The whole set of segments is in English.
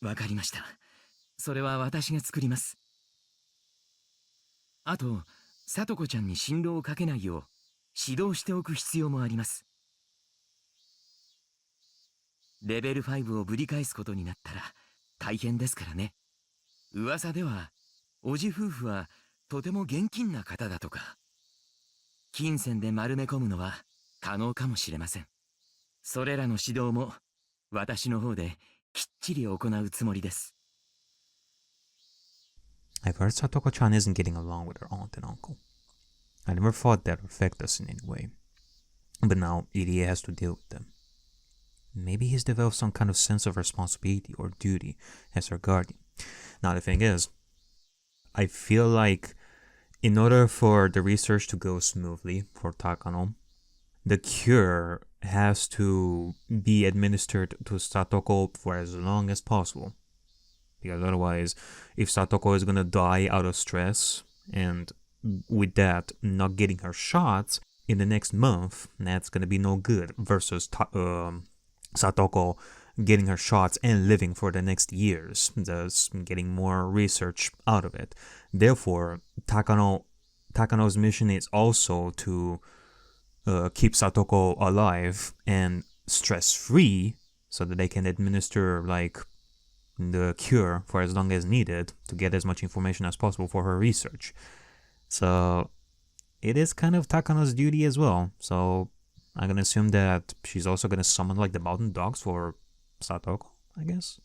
わかりました。それは私が作ります。あと、さとこちゃんに心労をかけないよう指導しておく必要もあります。レベル5をぶり返すことになったら大変ですからね。噂では、おじ夫婦はとても現金な方だとか。金銭で丸め込むのは可能かもしれません。それらの指導も私の方できっちり行うつもりです。I've heard Satoko-chan isn't getting along with her aunt and uncle. I never thought that would affect us in any way. But now Irie has to deal with them. Maybe he's developed some kind of sense of responsibility or duty as her guardian. Now the thing is, I feel like in order for the research to go smoothly for Takano, the cure has to be administered to Satoko for as long as possible. Because otherwise, if Satoko is gonna die out of stress, and with that, not getting her shots in the next month, that's gonna be no good, versus Satoko getting her shots and living for the next years, thus getting more research out of it. Therefore, Takano's mission is also to keep Satoko alive and stress-free so that they can administer like the cure for as long as needed to get as much information as possible for her research. So it is kind of Takano's duty as well. So I'm gonna assume that she's also gonna summon like the mountain dogs for Satoko, I guess,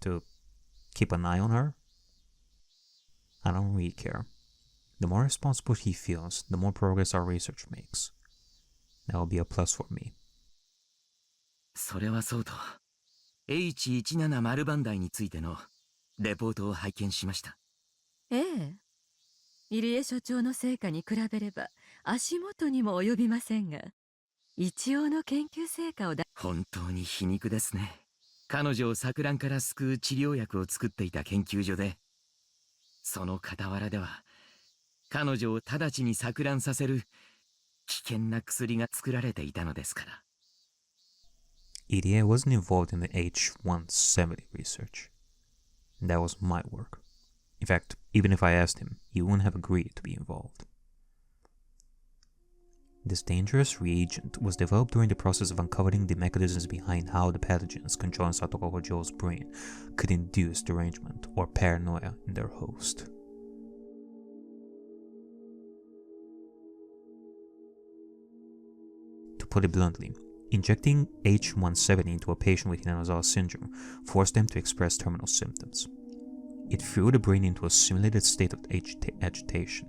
to keep an eye on her. I don't really care. The more responsible he feels, the more progress our research makes. That will be a plus for me. それはそうと、H17 丸番台についてのレポートを拝見しました。ええ。入江所長の成果に比べれば足元にも及びませんが、一応の研究成果を本当に皮肉ですね。彼女を錯乱から救う治療薬を作っていた研究所で、その傍らでは彼女を直ちに錯乱させる危険な薬が作られていたのですから。Irie wasn't involved in the H170 research. That was my work. In fact, even if I asked him, he wouldn't have agreed to be involved. This dangerous reagent was developed during the process of uncovering the mechanisms behind how the pathogens controlling Satoko Hojo's brain could induce derangement or paranoia in their host. To put it bluntly, injecting H170 into a patient with Hinamizawa syndrome forced them to express terminal symptoms. It threw the brain into a simulated state of agitation,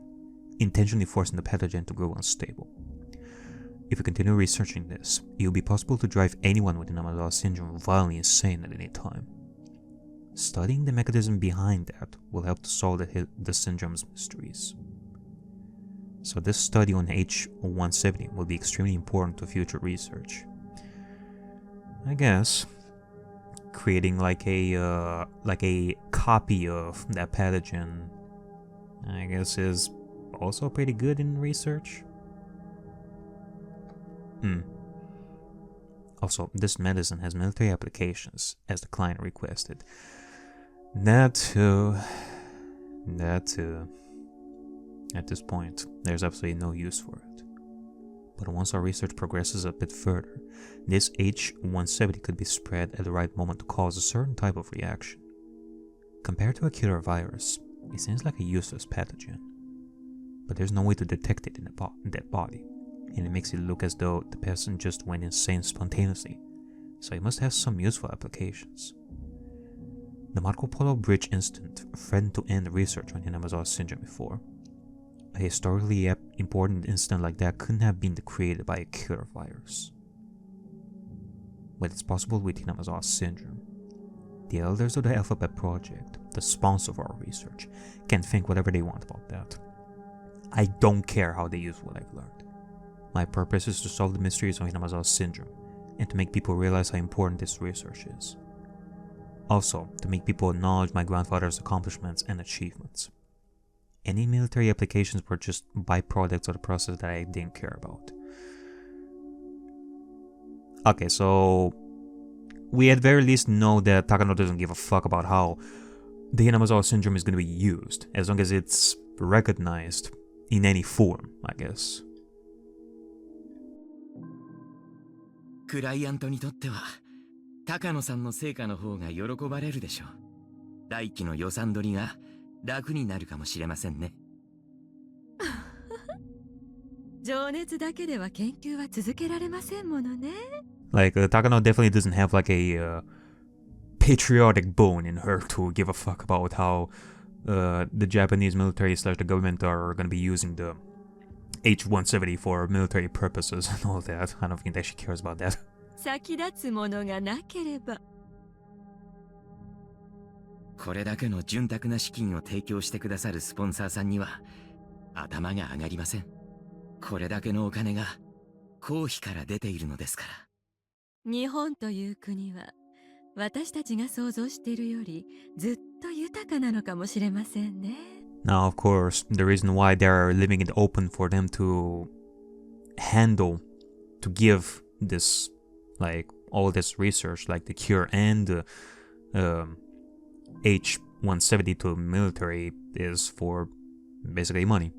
intentionally forcing the pathogen to grow unstable. If we continue researching this, it will be possible to drive anyone with Hinamizawa syndrome violently insane at any time. Studying the mechanism behind that will help to solve the syndrome's mysteries. So this study on H170 will be extremely important to future research. I guess creating like a copy of that pathogen, I guess, is also pretty good in research. Also, this medicine has military applications, as the client requested. That too. At this point, there's absolutely no use for it. But once our research progresses a bit further, this H170 could be spread at the right moment to cause a certain type of reaction. Compared to a killer virus, it seems like a useless pathogen. But there's no way to detect it in a dead body, and it makes it look as though the person just went insane spontaneously, so it must have some useful applications. The Marco Polo Bridge incident threatened to end research on Hinamizawa syndrome before. A historically important incident like that couldn't have been created by a killer virus. But it's possible with Hinamizawa syndrome. The elders of the Alphabet Project, the sponsor of our research, can think whatever they want about that. I don't care how they use what I've learned. My purpose is to solve the mysteries of Hinamizawa syndrome, and to make people realize how important this research is. Also, to make people acknowledge my grandfather's accomplishments and achievements. Any military applications were just byproducts of the process that I didn't care about. Okay, so we at very least know that Takano doesn't give a fuck about how the Hinamizawa syndrome is going to be used, as long as it's recognized in any form, I guess. クライアントにとっては高野さんの成果の方が喜ばれるでしょう。来期の予算取りが楽になるかもしれませんね。情熱だけでは研究は続けられませんものね。Like, Takano definitely doesn't have like a patriotic bone in her to give a fuck about how the Japanese military / the government are going to be using the H-170 for military purposes and all that. I don't think that she cares about that. 先立つものがなければ。これだけの潤沢な資金を提供してくださるスポンサーさんには頭が上がりません。これだけのお金が公費から出ているのですから。日本という国は私たちが想像しているよりずっと豊かなのかもしれませんね。Now, of course, the reason why they're leaving it open for them to handle, to give this, like, all this research, like the cure and H-170 to military is for basically money.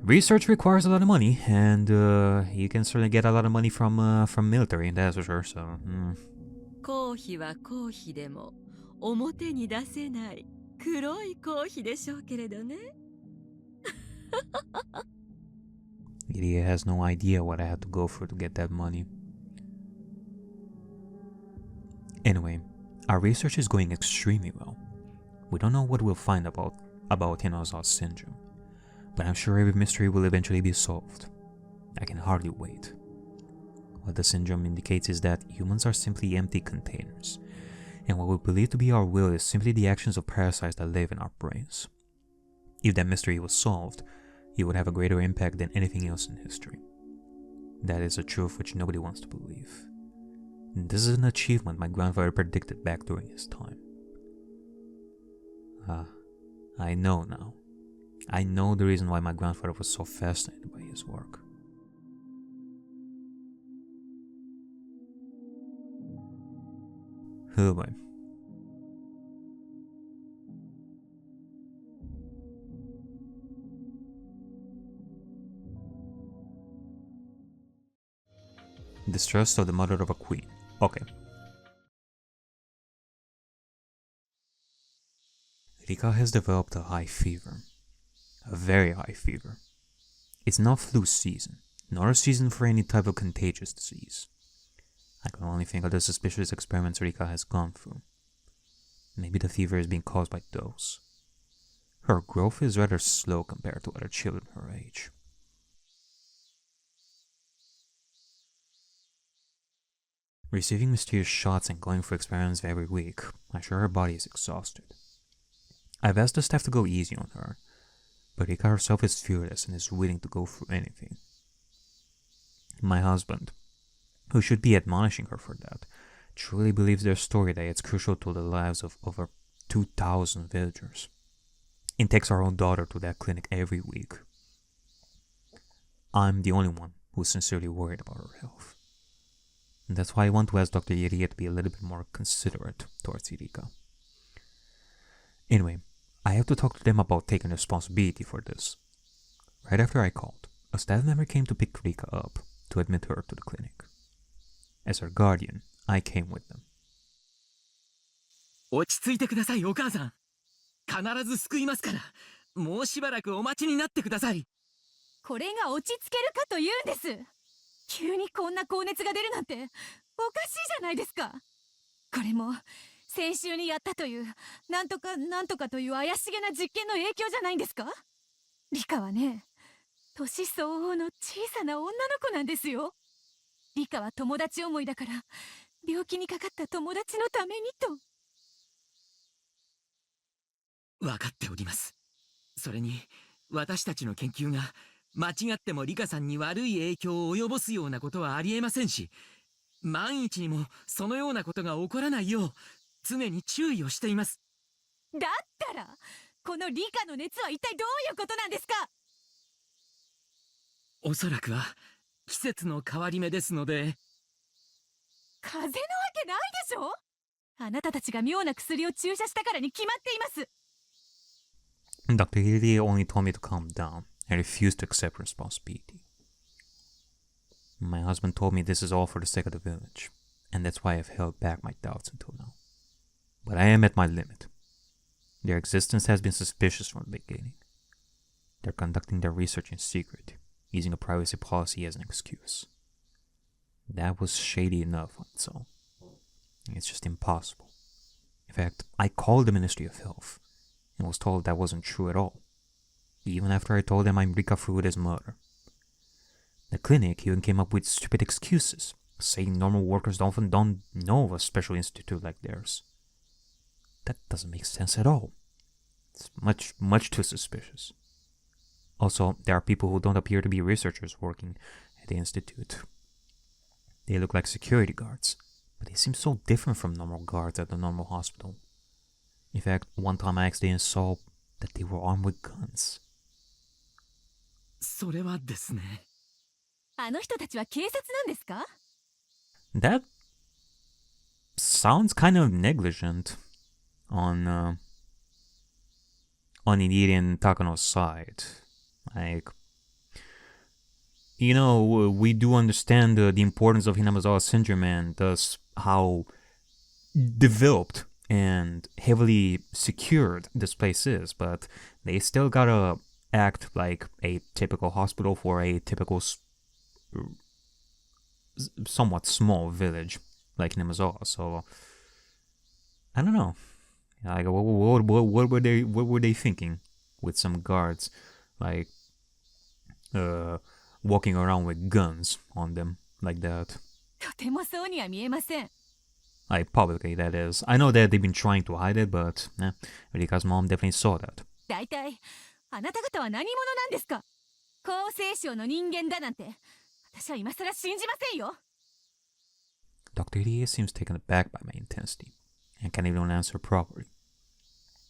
Research requires a lot of money, and you can certainly get a lot of money from military, that's for sure, so... 公費は公費でも表に出せない黒い公費でしょうけれどね。Iria has no idea what I had to go through to get that money. Anyway, our research is going extremely well. We don't know what we'll find about Hinamizawa syndrome, but I'm sure every mystery will eventually be solved. I can hardly wait. What the syndrome indicates is that humans are simply empty containers, and what we believe to be our will is simply the actions of parasites that live in our brains. If that mystery was solved, it would have a greater impact than anything else in history. That is a truth which nobody wants to believe. And this is an achievement my grandfather predicted back during his time. I know now. I know the reason why my grandfather was so fascinated by his work. Oh boy. Distrust of the mother of a queen. Okay. Rika has developed a high fever. A very high fever. It's not flu season, nor a season for any type of contagious disease. I can only think of the suspicious experiments Rika has gone through. Maybe the fever is being caused by those. Her growth is rather slow compared to other children her age. Receiving mysterious shots and going through experiments every week, I'm sure her body is exhausted. I've asked the staff to go easy on her, but Rika herself is fearless and is willing to go through anything. My husband, who should be admonishing her for that, truly believes their story that it's crucial to the lives of over 2,000 villagers, and takes our own daughter to that clinic every week. I'm the only one who's sincerely worried about her health. And that's why I want to ask Dr. Irie to be a little bit more considerate towards Rika. Anyway, I have to talk to them about taking responsibility for this. Right after I called, a staff member came to pick Rika up to admit her to the clinic. As her guardian, I came with them. 落ち着いてください、お母さん。必ず救いますから。もうしばらくお待ちになってください。これが落ち着けるかというんです。急にこんな高熱が出るなんておかしいじゃないですか。これも先週にやったというなんとかという怪しげな実験の影響じゃないんですか。リカはね、年相応の小さな女の子なんですよ。リカは友達思いだから病気にかかった友達のためにと。分かっております。それに私たちの研究が間違ってもリカさんに悪い影響を及ぼすようなことはありえませんし、万一にもそのようなことが起こらないよう常に注意をしています。だったらこのリカの熱は一体どういうことなんですか。おそらくは季節の変わり目ですので。風邪なわけないでしょ。あなたたちが妙な薬を注射したからに決まっています。 Dr. Hirie only told me to calm down and refused to accept responsibility. My husband told me this is all for the sake of the village, and that's why I've held back my doubts until now. But I am at my limit. Their existence has been suspicious from the beginning. They're conducting their research in secret, using a privacy policy as an excuse. That was shady enough on its own. It's just impossible. In fact, I called the Ministry of Health and was told that wasn't true at all, even after I told them I'm Rika Furude's mother. The clinic even came up with stupid excuses, saying normal workers often don't know of a special institute like theirs. That doesn't make sense at all. It's much too suspicious. Also, there are people who don't appear to be researchers working at the institute. They look like security guards, but they seem so different from normal guards at the normal hospital. In fact, one time I accidentally saw that they were armed with guns. それはですね。あの人たちは警察なんですか？ That sounds kind of negligent on Iniri and Takano's side. Like, you know, we do understand the importance of Hinamizawa syndrome and thus how developed and heavily secured this place is, but they still gotta act like a typical hospital for a typical somewhat small village like Hinamizawa. So I don't know. Like, what were they thinking with some guards, like walking around with guns on them like that? とてもそうには見えません。 Like, publicly, that is. I know that they've been trying to hide it, but Rika's mom definitely saw that. だいたいあなた方は何者なんですか？厚生省の人間だなんて私は今更信じませんよ。 Dr. Hirie seems taken aback by my intensity and can't even answer properly.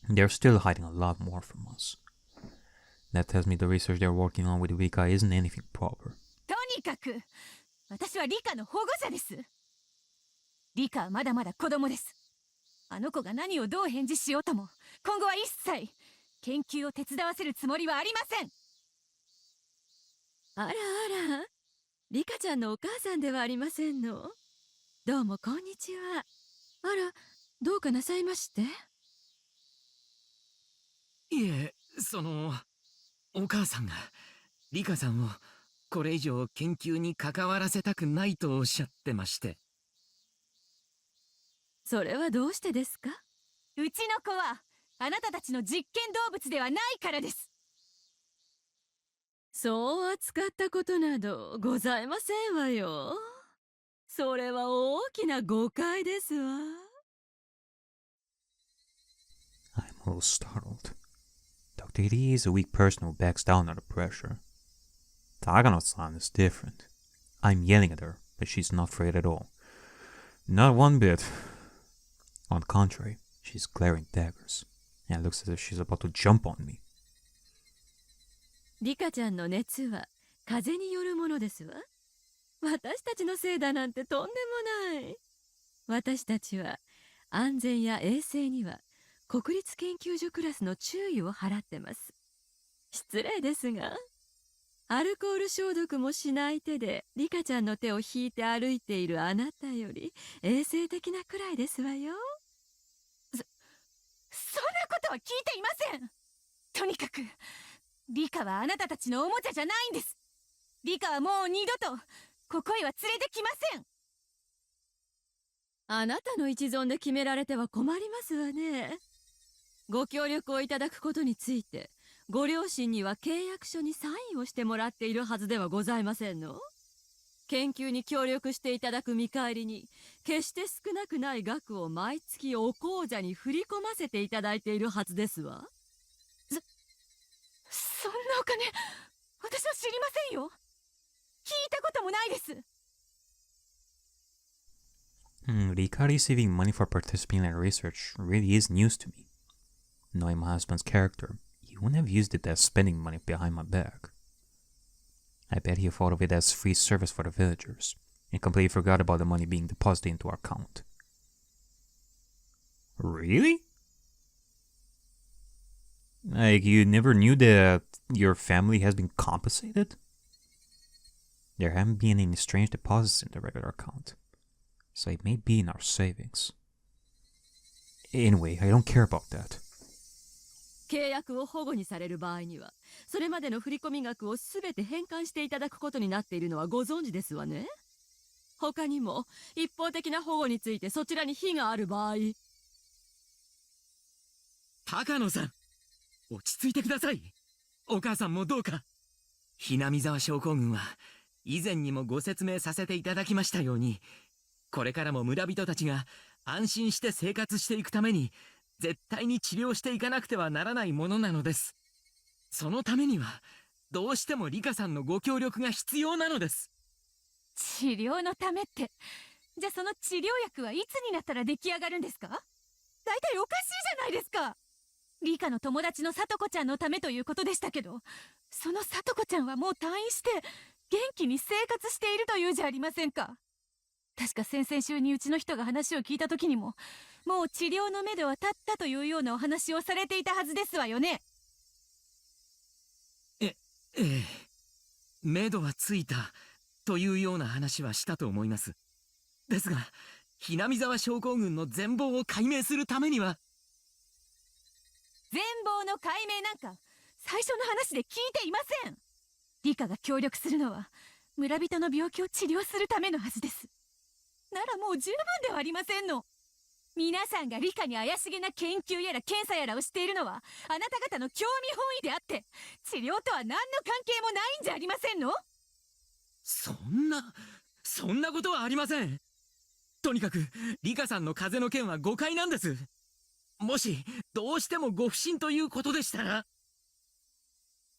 They're still hiding a lot more from us. That tells me the research they're working on with Rika isn't anything proper. とにかく私はリカの保護者です。リカはまだまだ子供です。あの子が何をどう返事しようとも今後は一切研究を手伝わせるつもりはありません。あらあら、リカちゃんのお母さんではありませんの。どうもこんにちは。あら、どうかなさいまして？いえ、お母さんがリカさんをこれ以上研究に関わらせたくないとおっしゃってまして。それはどうしてですか？うちの子はあなたたちの実験動物ではないからです。そう扱ったことなどございませんわよ。それは大きな誤解ですわ。I'm a little startled. Dr. Hirie is a weak person who backs down under pressure. Takano-san is different. I'm yelling at her, but she's not afraid at all. Not one bit. On the contrary, she's glaring daggers, and looks as if she's about to jump on me. リカちゃんの熱は風によるものですわ。私たちのせいだなんてとんでもない。私たちは安全や衛生には国立研究所クラスの注意を払ってます。失礼ですが、アルコール消毒もしない手でリカちゃんの手を引いて歩いているあなたより衛生的なくらいですわよ。そんなことは聞いていません。とにかくリカはあなたたちのおもちゃじゃないんです。リカはもう二度とここへは連れてきません。あなたの一存で決められては困りますわね。ご協力をいただくことについてご両親には契約書にサインをしてもらっているはずではございませんの。研究に協力していただく見返りに決して少なくない額を毎月お口座に振り込ませていただいているはずですわ。そんなお金私は知りませんよ。聞いたこともないです。Rika receiving money for participating in research really is news to me. Knowing my husband's character, he wouldn't have used it as spending money behind my back. I bet he thought of it as free service for the villagers, and completely forgot about the money being deposited into our account. Really? Like, you never knew that your family has been compensated? There haven't been any strange deposits in the regular account, so it may be in our savings. Anyway, I don't care about that. 契約を保護にされる場合には、それまでの振込額をすべて返還していただくことになっているのはご存知ですわね。他にも一方的な保護についてそちらに非がある場合。高野さん、落ち着いてください。お母さんもどうか。hinamizawa症候群は以前にもご説明させていただきましたように、これからも村人たちが安心して生活していくために絶対に治療していかなくてはならないものなのです。そのためにはどうしてもリカさんのご協力が必要なのです。治療のためって、じゃあその治療薬はいつになったら出来上がるんですか？だいたいおかしいじゃないですか。リカの友達のさとこちゃんのためということでしたけど、そのさとこちゃんはもう退院して元気に生活しているというじゃありませんか。確か先々週にうちの人が話を聞いた時にも、もう治療のめどは立ったというようなお話をされていたはずですわよね。ええ、めどはついたというような話はしたと思います。ですが、hinamizawa症候群の全貌を解明するためには。全貌の解明なんか最初の話で聞いていません。リカが協力するのは村人の病気を治療するためのはずです。ならもう十分ではありませんの。皆さんがリカに怪しげな研究やら検査やらをしているのはあなた方の興味本位であって、治療とは何の関係もないんじゃありませんの。そんなことはありません。とにかくリカさんの風邪の件は誤解なんです。もしどうしてもご不審ということでしたら。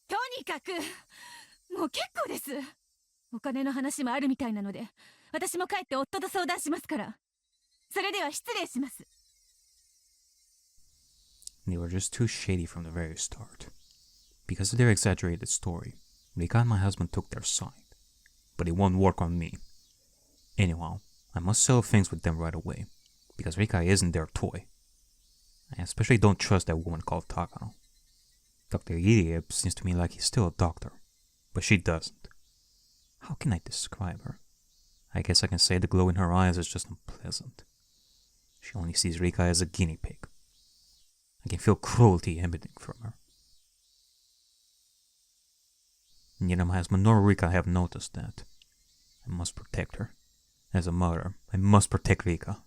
とにかくもう結構です。お金の話もあるみたいなので、私も帰って夫と相談しますから。それでは失礼します。 They were just too shady from the very start. Because of their exaggerated story, Rika and my husband took their side. But it won't work on me. Anyhow, I must settle things with them right away, because Rika isn't their toy. I especially don't trust that woman called Takano. Dr. Irie seems to me like he's still a doctor, but she doesn't. How can I describe her? I guess I can say the glow in her eyes is just unpleasant. She only sees Rika as a guinea pig. I can feel cruelty emanating from her. Neither my husband nor Rika have noticed that. I must protect her. As a mother, I must protect Rika.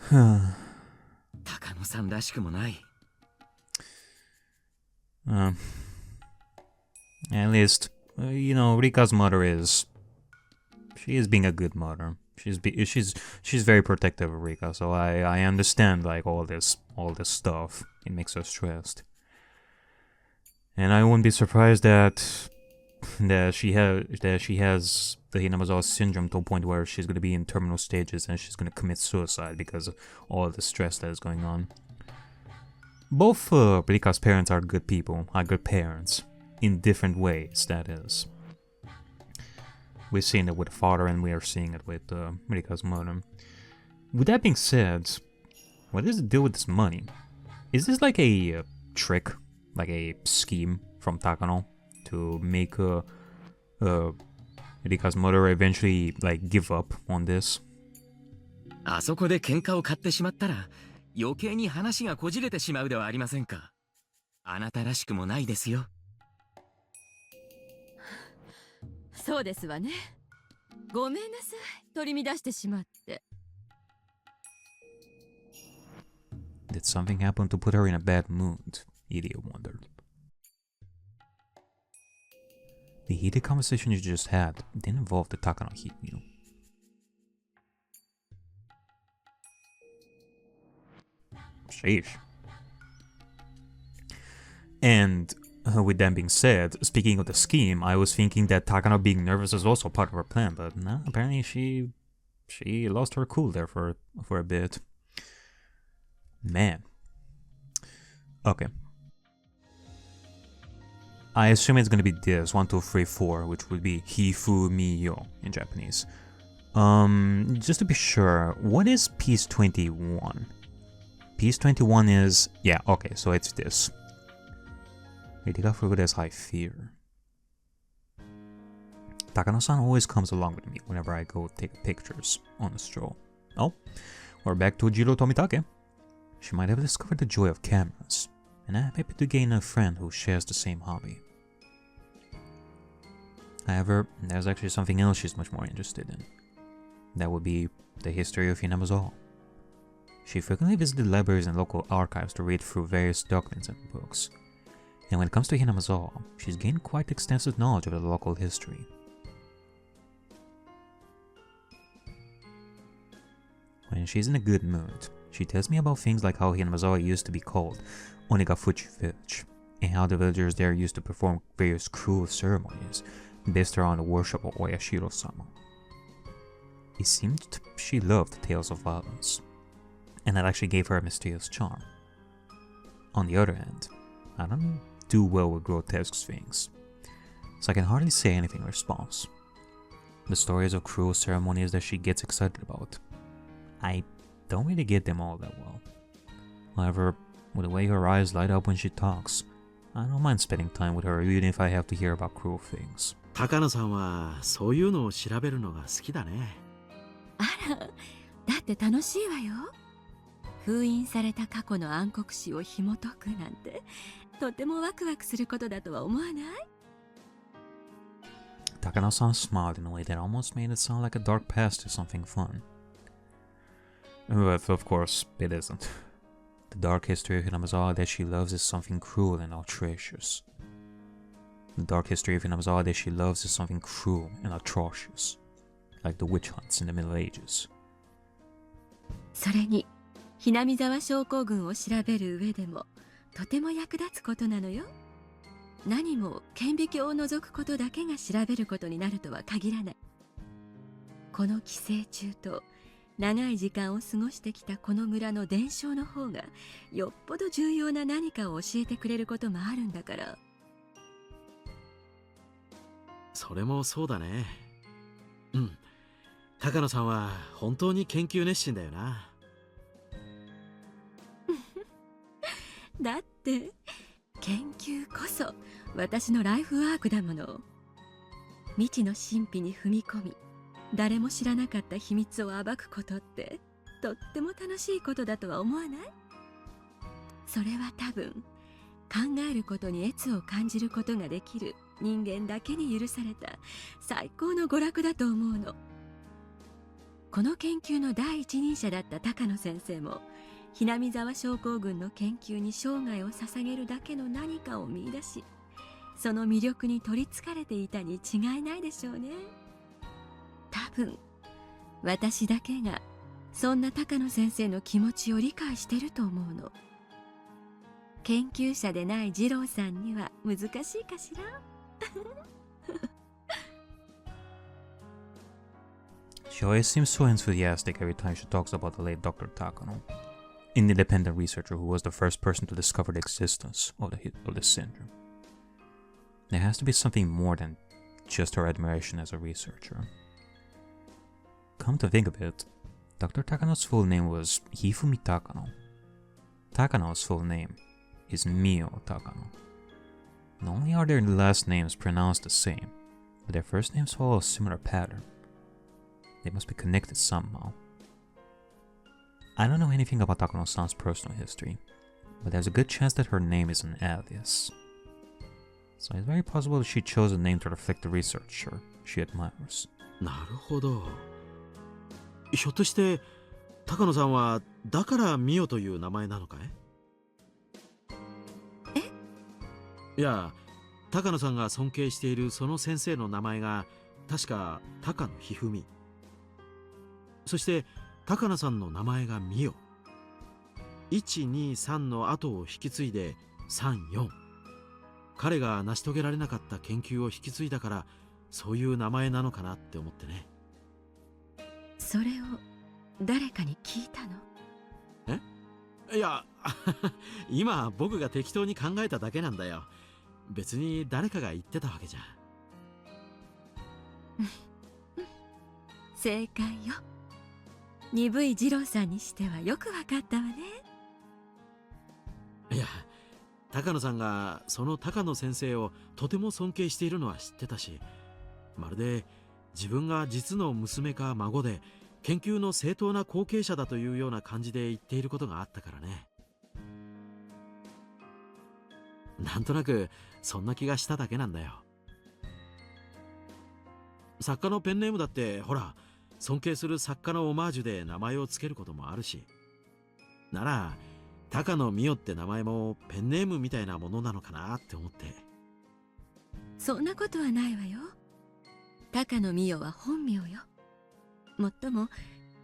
高野さんらしくもない。At least, Rika's mother she is being a good mother. She's very protective of Rika, so I understand like all this stuff. It makes her stressed, and I wouldn't be surprised that she has the Hinamizawa syndrome to a point where she's going to be in terminal stages and she's going to commit suicide because of all the stress that is going on. Both Rika's parents are good people, are good parents, in different ways, that is. We're seeing it with the father and we are seeing it with Rika's mother. With that being said, what is the deal with this money? Is this like a trick, like a scheme from Takano to make Rika's mother eventually like give up on this? あそこで喧嘩を買ってしまったら余計に話がこじれてしまうではありませんか。あなたらしくもないですよ。そうですわね。ごめんなさい、取り乱してしまって。Did something happen to put her in a bad mood? Irie wondered. The heated conversation you just had didn't involve the Takano Hifumiyo. Sheesh. And with that being said, speaking of the scheme, I was thinking that Takano being nervous is also part of her plan, but no, apparently she lost her cool there for a bit. Man. Okay. I assume it's gonna be this 1, 2, 3, 4, which would be Hifumiyo in Japanese. Just to be sure, what is piece 21? Piece 21 is, yeah, okay, so it's this. Rita Furude's High Fear. Takano-san always comes along with me whenever I go take pictures on a stroll. Oh, we're back to Jiro Tomitake. She might have discovered the joy of cameras, and I'm happy to gain a friend who shares the same hobby. However, there's actually something else she's much more interested in. That would be the history of Hinamizawa. She frequently visited libraries and local archives to read through various documents and books. And when it comes to Hinamizawa, she's gained quite extensive knowledge of the local history. When she's in a good mood, she tells me about things like how Hinamizawa used to be called Onigafuchi Village, and how the villagers there used to perform various cruel ceremonies based around the worship of Oyashiro-sama. It seemed she loved tales of violence, and that actually gave her a mysterious charm. On the other hand, I don't do well with grotesque things, so I can hardly say anything in response. The stories of cruel ceremonies that she gets excited about, I don't really get them all that well. However, with the way her eyes light up when she talks, I don't mind spending time with her even if I have to hear about cruel things. 高野さんはそういうのを調べるのが好きだね。あら、だって楽しいわよ。封印された過去の暗黒史を紐解くなんて、とてもワクワクすることだとは思わない？ Takano-san smiled in a way that almost made it sound like a dark past or something fun. But of course, it isn't. The dark history of Hinamizawa that she loves is something cruel and atrocious. The dark history of Hinamizawa that she loves is something cruel and atrocious, like the witch hunts in the Middle Ages. それに、Hinamizawa症候群を調べる上でも、とても役立つことなのよ。何も顕微鏡を除くことだけが調べることになるとは限らない。この寄生虫と長い時間を過ごしてきたこの村の伝承の方がよっぽど重要な何かを教えてくれることもあるんだから。それもそうだね。うん。高野さんは本当に研究熱心だよな。だって研究こそ私のライフワークだもの。未知の神秘に踏み込み、誰も知らなかった秘密を暴くことってとっても楽しいことだとは思わない？それは多分考えることに悦を感じることができる人間だけに許された最高の娯楽だと思うの。この研究の第一人者だった高野先生もHinamizawa症候群の研究に生涯を捧げるだけの何かを見出し、その魅力に取りつかれていたに違いないでしょうね。多分私だけがそんな高野先生の気持ちを理解してると思うの。研究者でない二郎さんには難しいかしら。She always seems so enthusiastic every time she talks about the late Dr. Takano, an independent researcher who was the first person to discover the existence of the syndrome. There has to be something more than just her admiration as a researcher. Come to think of it, Dr. Takano's full name was Hifumi Takano. Takano's full name is Mio Takano. Not only are their last names pronounced the same, but their first names follow a similar pattern. They must be connected somehow. I don't know anything about Takano-san's personal history, but there's a good chance that her name is an alias. So it's very possible that she chose a name to reflect the researcher she admires. なるほど。ひょっとして高野さんはだからミオという名前なのかい？いや、高野さんが尊敬しているその先生の名前が確か高野ひふみ。そして高野さんの名前がミオ。123の後を引き継いで34。彼が成し遂げられなかった研究を引き継いだからそういう名前なのかなって思ってね。それを誰かに聞いたの？いや今僕が適当に考えただけなんだよ。別に誰かが言ってたわけじゃ。正解よ。鈍い二郎さんにしてはよくわかったわね。いや、高野さんがその高野先生をとても尊敬しているのは知ってたし、まるで自分が実の娘か孫で研究の正当な後継者だというような感じで言っていることがあったからね。なんとなくそんな気がしただけなんだよ。作家のペンネームだってほら、尊敬する作家のオマージュで名前を付けることもあるし、なら高野美代って名前もペンネームみたいなものなのかなって思って。そんなことはないわよ。高野美代は本名よ。もっとも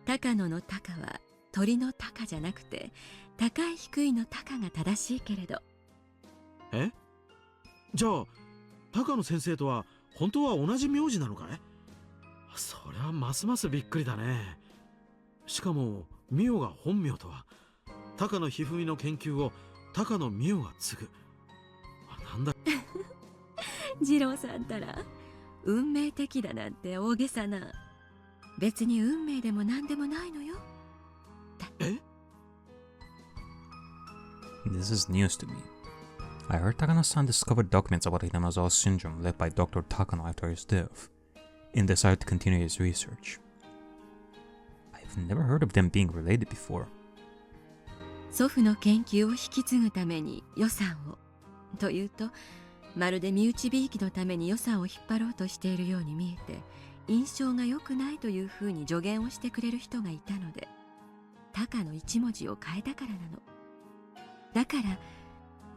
高野の高は鳥の高じゃなくて、高い低いの高が正しいけれど。え？じゃあ高野先生とは本当は同じ名字なのかい？そりゃますますびっくりだね。しかも美代が本名とは。高野一二三の研究を高野美代が継ぐ。なんだ二郎さんたら運命的だなんて大げさな。別に運命でも何でもないのよ。え？ This is news to me. I heard Takano-san discovered documents about Hinamizawa syndrome left by Dr. Takano after his death, and decided to continue his research. I've never heard of them being related before. 祖父の研究を引き継ぐために予算をというと、まるで身内びいきのために予算を引っ張ろうとしているように見えて、印象が良くないというふうに助言をしてくれる人がいたので、高野一文字を変えたからなの。だから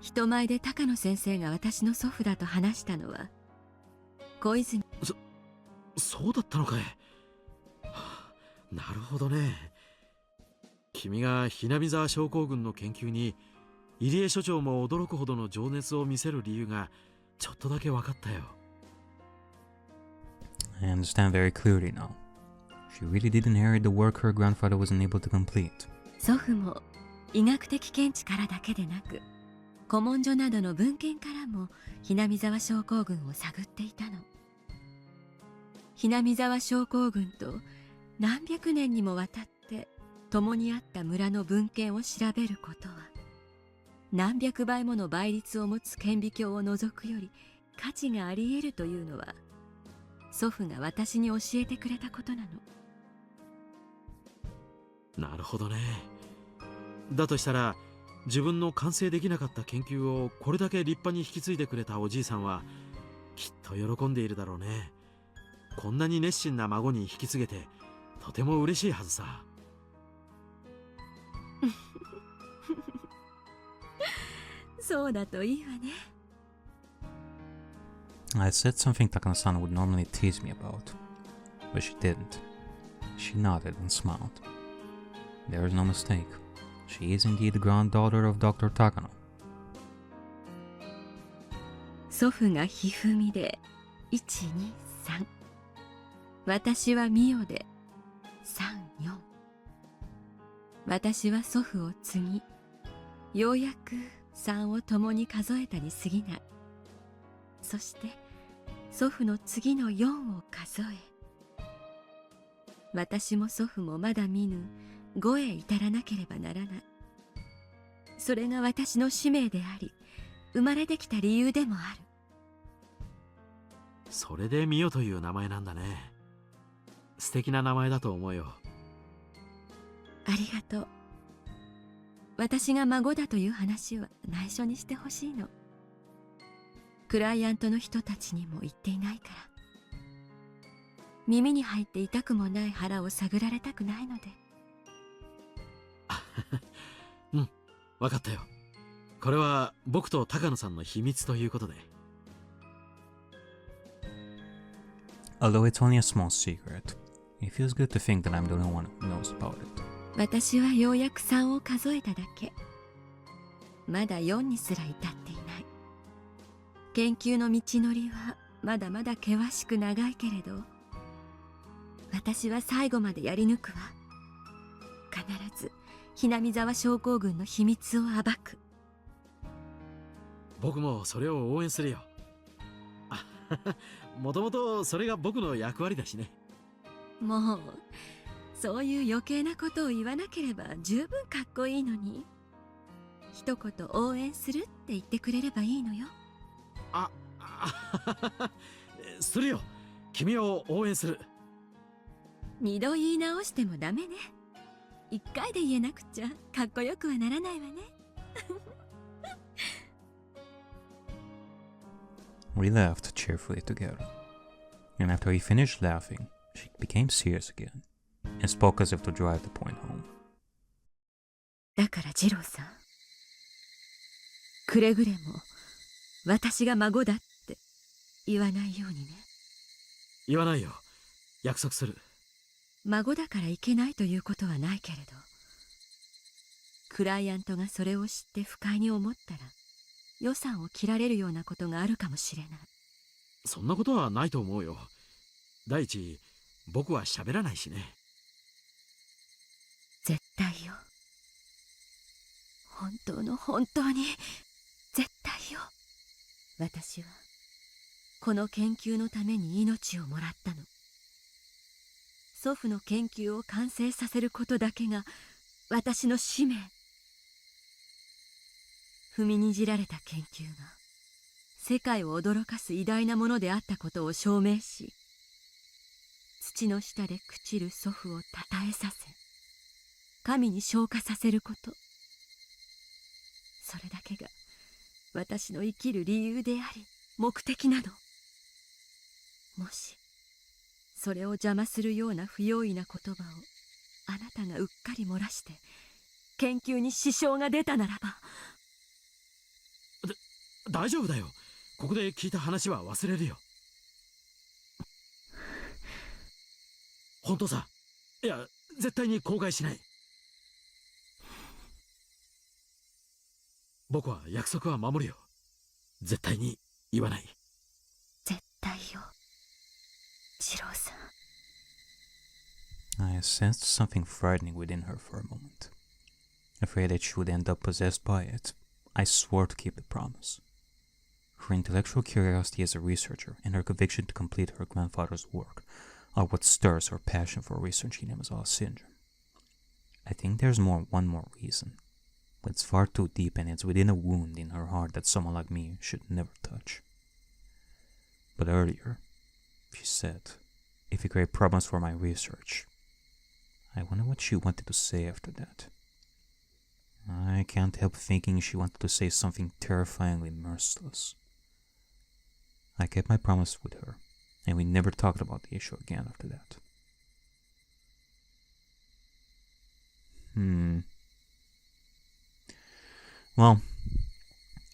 人前で高野先生が私の祖父だと話したのは小泉。そうだったのかい。なるほどね。君がhinamizawa症候群の研究に入江所長も驚くほどの情熱を見せる理由がちょっとだけ分かったよ。I understand very clearly now. She really did inherit the work her grandfather wasn't able to complete. 祖父も医学的見地からだけでなく、古文書などの文献からもhinamizawa症候群を探っていたの。hinamizawa症候群と何百年にもわたって共にあった村の文献を調べることは、何百倍もの倍率を持つ顕微鏡を除くより価値があり得るというのは、祖父が私に教えてくれたことなの。なるほどね。だとしたら自分の完成できなかった研究をこれだけ立派に引き継いでくれたおじいさんはきっと喜んでいるだろうね。こんなに熱心な孫に引き継げてとても嬉しいはずさ。そうだといいわね。I said something Takano-san would normally tease me about, but she didn't. She nodded and smiled. There is no mistake. She is indeed the granddaughter of Dr. Takano. 祖父がひふみで123、私はみよで34。私は祖父を継ぎ、ようやく3を共に数えたに過ぎない。そして祖父の次の4を数え、私も祖父もまだ見ぬ5へ至らなければならない。それが私の使命であり、生まれてきた理由でもある。それでミヨという名前なんだね。素敵な名前だと思うよ。ありがとう。私が孫だという話は内緒にしてほしいの。クライアントの人たちにも言っていないから。耳に入って痛くもない腹を探られたくないので。うん、分かったよ。これは僕と高野さんの秘密ということで。Although it's only a small secret, it feels good to think that I'm the only one who knows about it. 私はようやく3を数えただけ。まだ4にすら至っていない。研究の道のりはまだまだ険しく長いけれど、私は最後までやり抜くわ。必ずhinamizawa症候群の秘密を暴く。僕もそれを応援するよ。あもともとそれが僕の役割だしね。もうそういう余計なことを言わなければ十分かっこいいのに。一言応援するって言ってくれればいいのよ。するよ。君を応援する。二度言い直してもダメね。一回で言えなくちゃかっこよくはならないわね。We laughed cheerfully together, and after he finished laughing, she became serious again, and spoke as if to drive the point home. だから二郎さん、くれぐれも私が孫だって言わないようにね。言わないよ。約束する。孫だからいけないということはないけれど、クライアントがそれを知って不快に思ったら予算を切られるようなことがあるかもしれない。そんなことはないと思うよ。第一、僕は喋らないしね。絶対よ。本当の本当に絶対よ。私はこの研究のために命をもらったの。祖父の研究を完成させることだけが私の使命。踏みにじられた研究が世界を驚かす偉大なものであったことを証明し、土の下で朽ちる祖父をたたえさせ、神に昇華させること。それだけが私の生きる理由であり目的なの。もしそれを邪魔するような不用意な言葉をあなたがうっかり漏らして研究に支障が出たならば。大丈夫だよ。ここで聞いた話は忘れるよ。本当さ。いや、絶対に口外しない。僕は約束は守るよ。絶対に言わない。絶対よ、二郎さん。 I sensed something frightening within her for a moment. Afraid that she would end up possessed by it, I swore to keep the promise. Her intellectual curiosity as a researcher and her conviction to complete her grandfather's work are what stirs her passion for researching Hinamizawa syndrome. I think there's one more reason, but it's far too deep and it's within a wound in her heart that someone like me should never touch. But earlier, she said, if you create problems for my research, I wonder what she wanted to say after that. I can't help thinking she wanted to say something terrifyingly merciless. I kept my promise with her, and we never talked about the issue again after that. Well,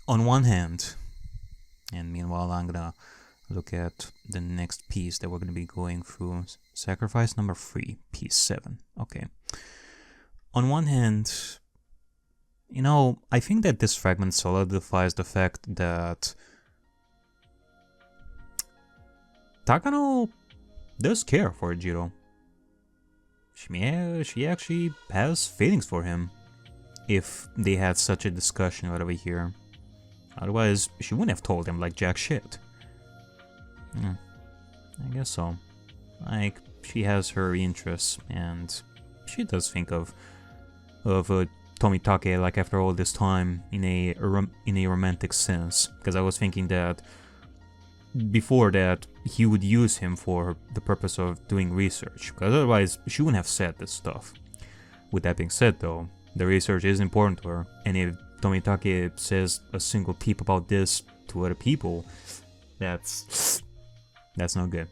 on one hand, and meanwhile I'm gonna look at the next piece that we're gonna be going through, sacrifice number 3, piece 7. Okay. On one hand, you know, I think that this fragment solidifies the fact that Takano does care for Jiro. She actually has feelings for him, if they had such a discussion right over here. Otherwise, she wouldn't have told him like jack shit. I guess so. Like, she has her interests, and she does think of Tomitake, like, after all this time, in a romantic sense. Because I was thinking that before that he would use him for the purpose of doing research, because otherwise she wouldn't have said this stuff. With that being said though, the research is important to her, and if Tomitake says a single peep about this to other people, that's not good.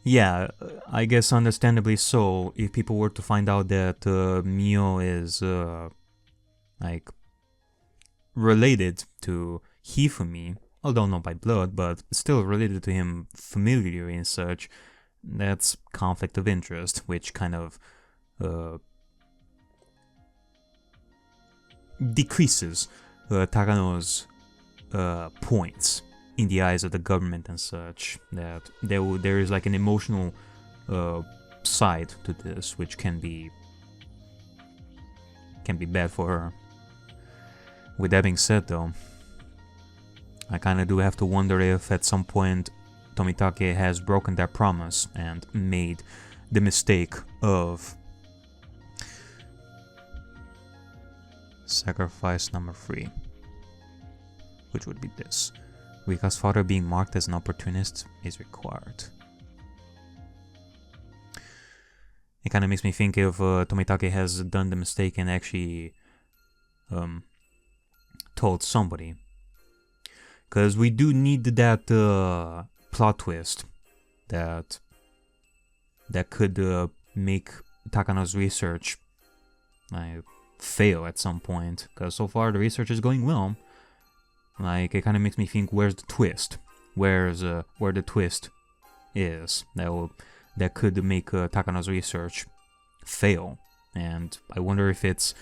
Yeah, I guess understandably so, if people were to find out that Mio is like related to Hifumi, although not by blood, but still related to him familiarly and such, that's conflict of interest, which kind of decreases Takano's points in the eyes of the government and such. That there is like an emotional side to this, which can be bad for her. With that being said, though, I kinda do have to wonder if at some point Tomitake has broken that promise and made the mistake of sacrifice number 3, which would be this. Rika's father being marked as an opportunist is required. It kind of makes me think if Tomitake has done the mistake and actually told somebody. Because we do need that plot twist that could make Takano's research fail at some point. Because so far the research is going well. Like, it kind of makes me think, where's the twist? Where the twist is that could make Takano's research fail. And I wonder if it's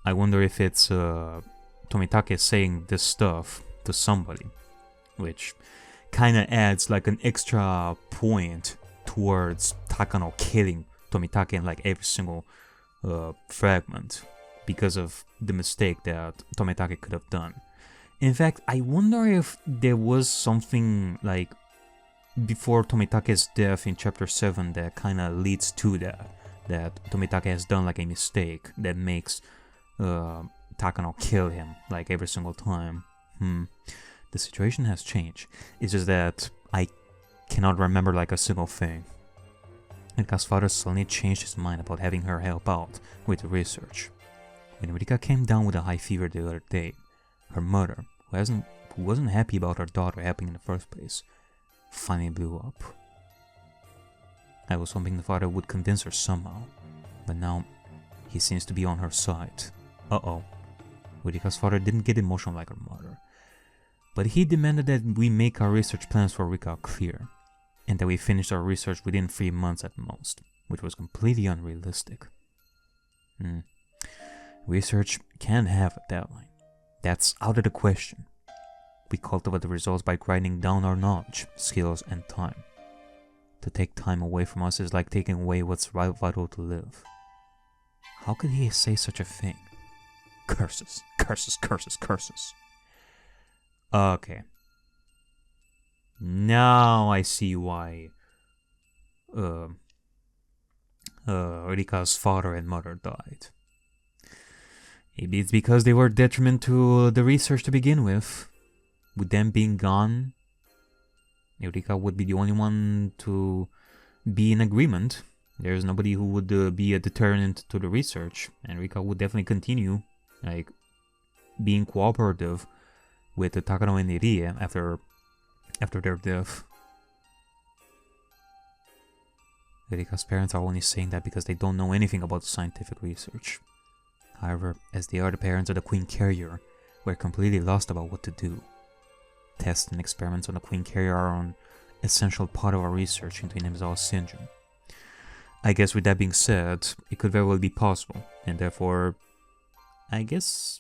Tomitake saying this stuff to somebody, which kind of adds like an extra point towards Takano killing Tomitake in like every single fragment because of the mistake that Tomitake could have done. In fact, I wonder if there was something like before Tomitake's death in chapter 7 that kind of leads to that Tomitake has done like a mistake that makes Takano kill him like every single time. The situation has changed. It's just that I cannot remember like a single thing. Rika's father suddenly changed his mind about having her help out with the research. When Rika came down with a high fever the other day, her mother, who wasn't happy about her daughter helping in the first place, finally blew up. I was hoping the father would convince her somehow, but now he seems to be on her side. Uh-oh. Rika's father didn't get emotional like her mother, but he demanded that we make our research plans for Rika clear, and that we finish our research within 3 months at most, which was completely unrealistic. Research can't have a deadline. That's out of the question. We cultivate the results by grinding down our knowledge, skills, and time. To take time away from us is like taking away what's vital to live. How could he say such a thing? Curses, curses, curses, curses. Okay. Now I see why Rika's father and mother died. Maybe it's because they were detriment to the research to begin with. With them being gone, Rika would be the only one to be in agreement. There's nobody who would be a deterrent to the research, and Rika would definitely continue, like, being cooperative with Takano and Irie after their death. Rika's parents are only saying that because they don't know anything about scientific research. However, as they are the parents of the Queen Carrier, we're completely lost about what to do. Tests and experiments on the Queen Carrier are an essential part of our research into Hinamizawa syndrome. I guess with that being said, it could very well be possible, and therefore, I guess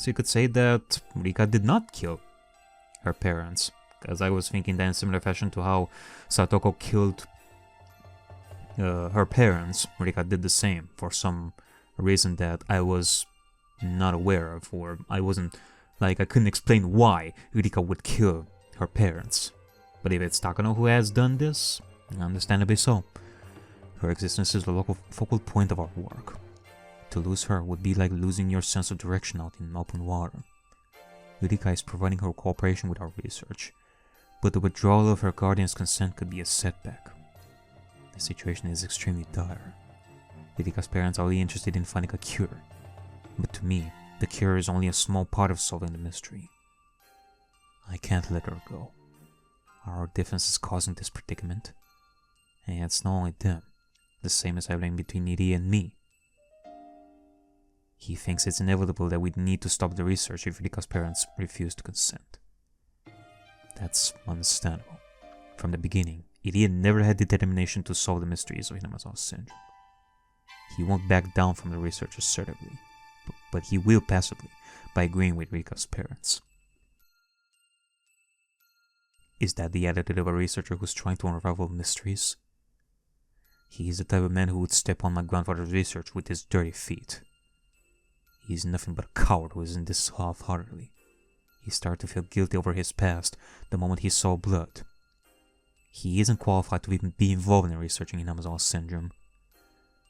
you could say that Rika did not kill her parents, because I was thinking that in similar fashion to how Satoko killed her parents, Rika did the same for some reason that I was not aware of, or I couldn't explain why Rika would kill her parents. But if it's Takano who has done this, understandably so. Her existence is the local focal point of our work. To lose her would be like losing your sense of direction out in open water. Rika is providing her cooperation with our research, but the withdrawal of her guardian's consent could be a setback. The situation is extremely dire. Rika's parents are only interested in finding a cure, but to me, the cure is only a small part of solving the mystery. I can't let her go. Our difference is causing this predicament, and it's not only them, the same is happening between Irie and me. He thinks it's inevitable that we need to stop the research if Rika's parents refuse to consent. That's understandable. From the beginning, Irie never had the determination to solve the mysteries of Hinamizawa syndrome. He won't back down from the research assertively, but he will passively by agreeing with Rika's parents. Is that the attitude of a researcher who's trying to unravel mysteries? He is the type of man who would step on my grandfather's research with his dirty feet. He is nothing but a coward who is in this half-heartedly. He started to feel guilty over his past the moment he saw blood. He isn't qualified to even be involved in researching Hinamizawa syndrome.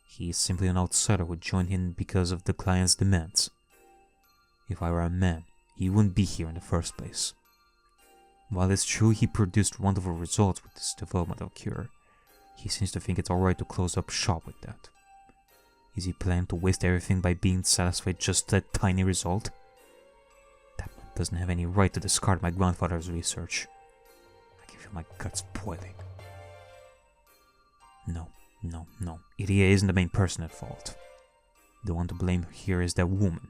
He is simply an outsider who joined in because of the client's demands. If I were a man, he wouldn't be here in the first place. While it's true he produced wonderful results with this developmental cure, he seems to think it's alright to close up shop with that. Is he planning to waste everything by being satisfied just that tiny result? That man doesn't have any right to discard my grandfather's research. I can feel my guts boiling. No. Irie isn't the main person at fault. The one to blame here is that woman,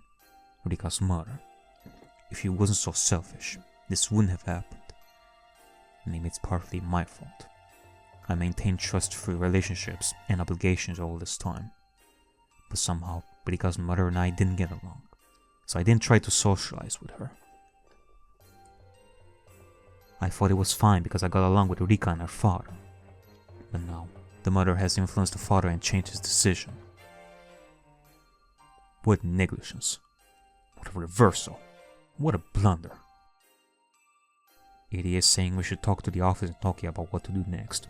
Rika's mother. If she wasn't so selfish, this wouldn't have happened. Maybe it's partly my fault. I maintained trust-free relationships and obligations all this time. But somehow, Rika's mother and I didn't get along, so I didn't try to socialize with her. I thought it was fine because I got along with Rika and her father. But now, the mother has influenced the father and changed his decision. What negligence. What a reversal. What a blunder. Irie is saying we should talk to the office in Tokyo about what to do next.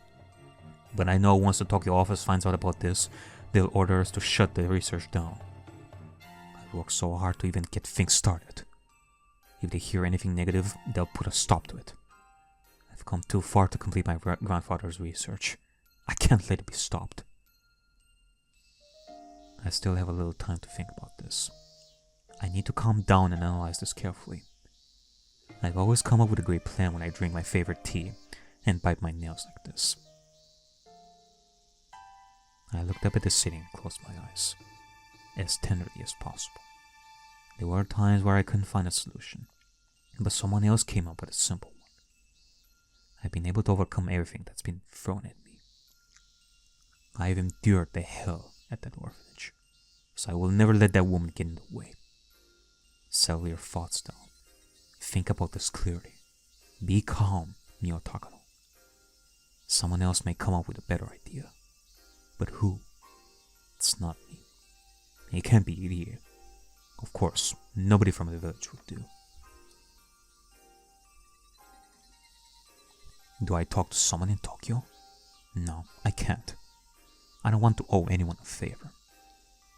But I know once the Tokyo office finds out about this, they'll order us to shut the research down. I worked so hard to even get things started. If they hear anything negative, they'll put a stop to it. I've come too far to complete my grandfather's research. I can't let it be stopped. I still have a little time to think about this. I need to calm down and analyze this carefully. I've always come up with a great plan when I drink my favorite tea and bite my nails like this. I looked up at the ceiling and closed my eyes, as tenderly as possible. There were times where I couldn't find a solution, but someone else came up with a simple one. I've been able to overcome everything that's been thrown at me. I've endured the hell at that orphanage, so I will never let that woman get in the way. Settle your thoughts down. Think about this clearly. Be calm, Mio Takano. Someone else may come up with a better idea. But who? It's not me. It can't be Irie. Of course, nobody from the village would do. Do I talk to someone in Tokyo? No, I can't. I don't want to owe anyone a favor.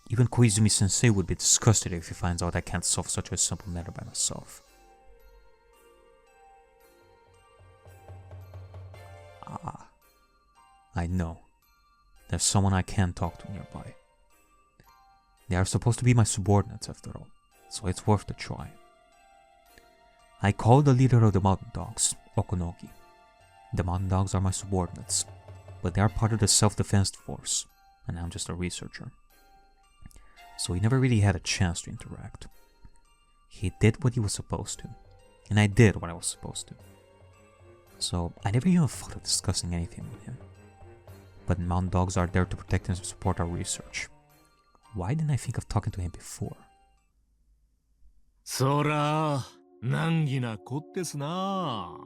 Even Koizumi-sensei would be disgusted if he finds out I can't solve such a simple matter by myself. I know. There's someone I can talk to nearby. They are supposed to be my subordinates after all, so it's worth the try. I called the leader of the mountain dogs, Okunoki. The mountain dogs are my subordinates, but they are part of the self-defense force, and I'm just a researcher. So we never really had a chance to interact. He did what he was supposed to, and I did what I was supposed to. So I never even thought of discussing anything with him. But mountain dogs are there to protect and support our research. Why didn't I think of talking to him before? そら、難儀な子ですな。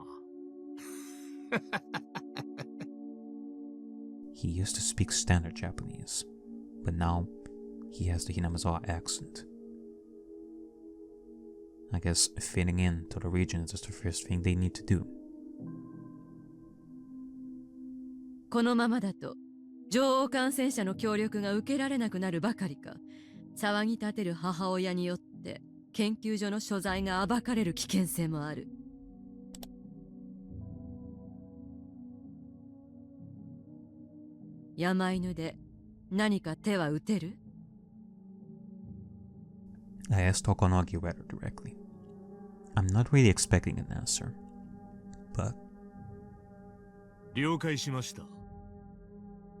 He used to speak standard Japanese, but now he has the Hinamizawa accent. I guess fitting in to the region is just the first thing they need to do. このままだと女王感染者の協力が受けられなくなるばかりか、騒ぎ立てる母親によって研究所の所在が暴かれる危険性もある。山犬で何か手は打てる？ I asked Tokonogi rather directly. I'm not really expecting an answer, but 了解しました。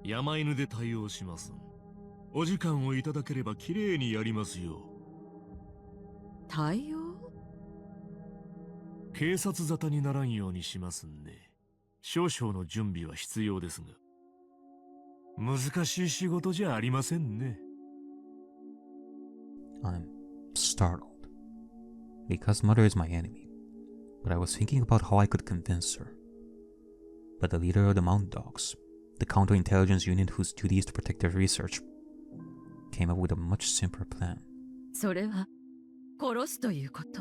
山犬で対応します。お時間をいただければきれいにやりますよ。対応？警察沙汰にならんようにしますんで、少々の準備は必要ですが。難しい仕事じゃありませんね。I'm startled. Because mother is my enemy, but I was thinking about how I could convince her. But the leader of the mountain dogs, the counterintelligence unit whose duty is to protect their research, came up with a much simpler plan. それは殺すということ？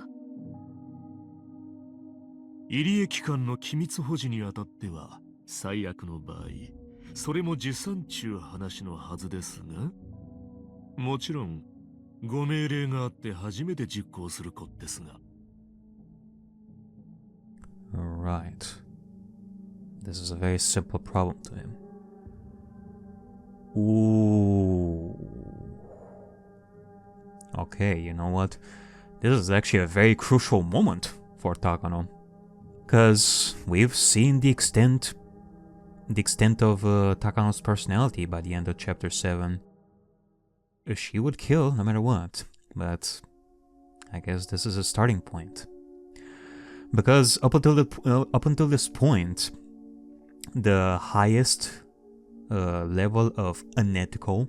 入江機関の機密保持にあたっては最悪の場合それも持参ちゅう話のはずですが、もちろんご命令があって初めて実行することですが。 Right. This is a very simple problem to him. Ooh. Okay, you know what? This is actually a very crucial moment for Takano. Because we've seen the extent of Takano's personality by the end of chapter 7. She would kill no matter what, but I guess this is a starting point. Because up until this point, the highest level of unethical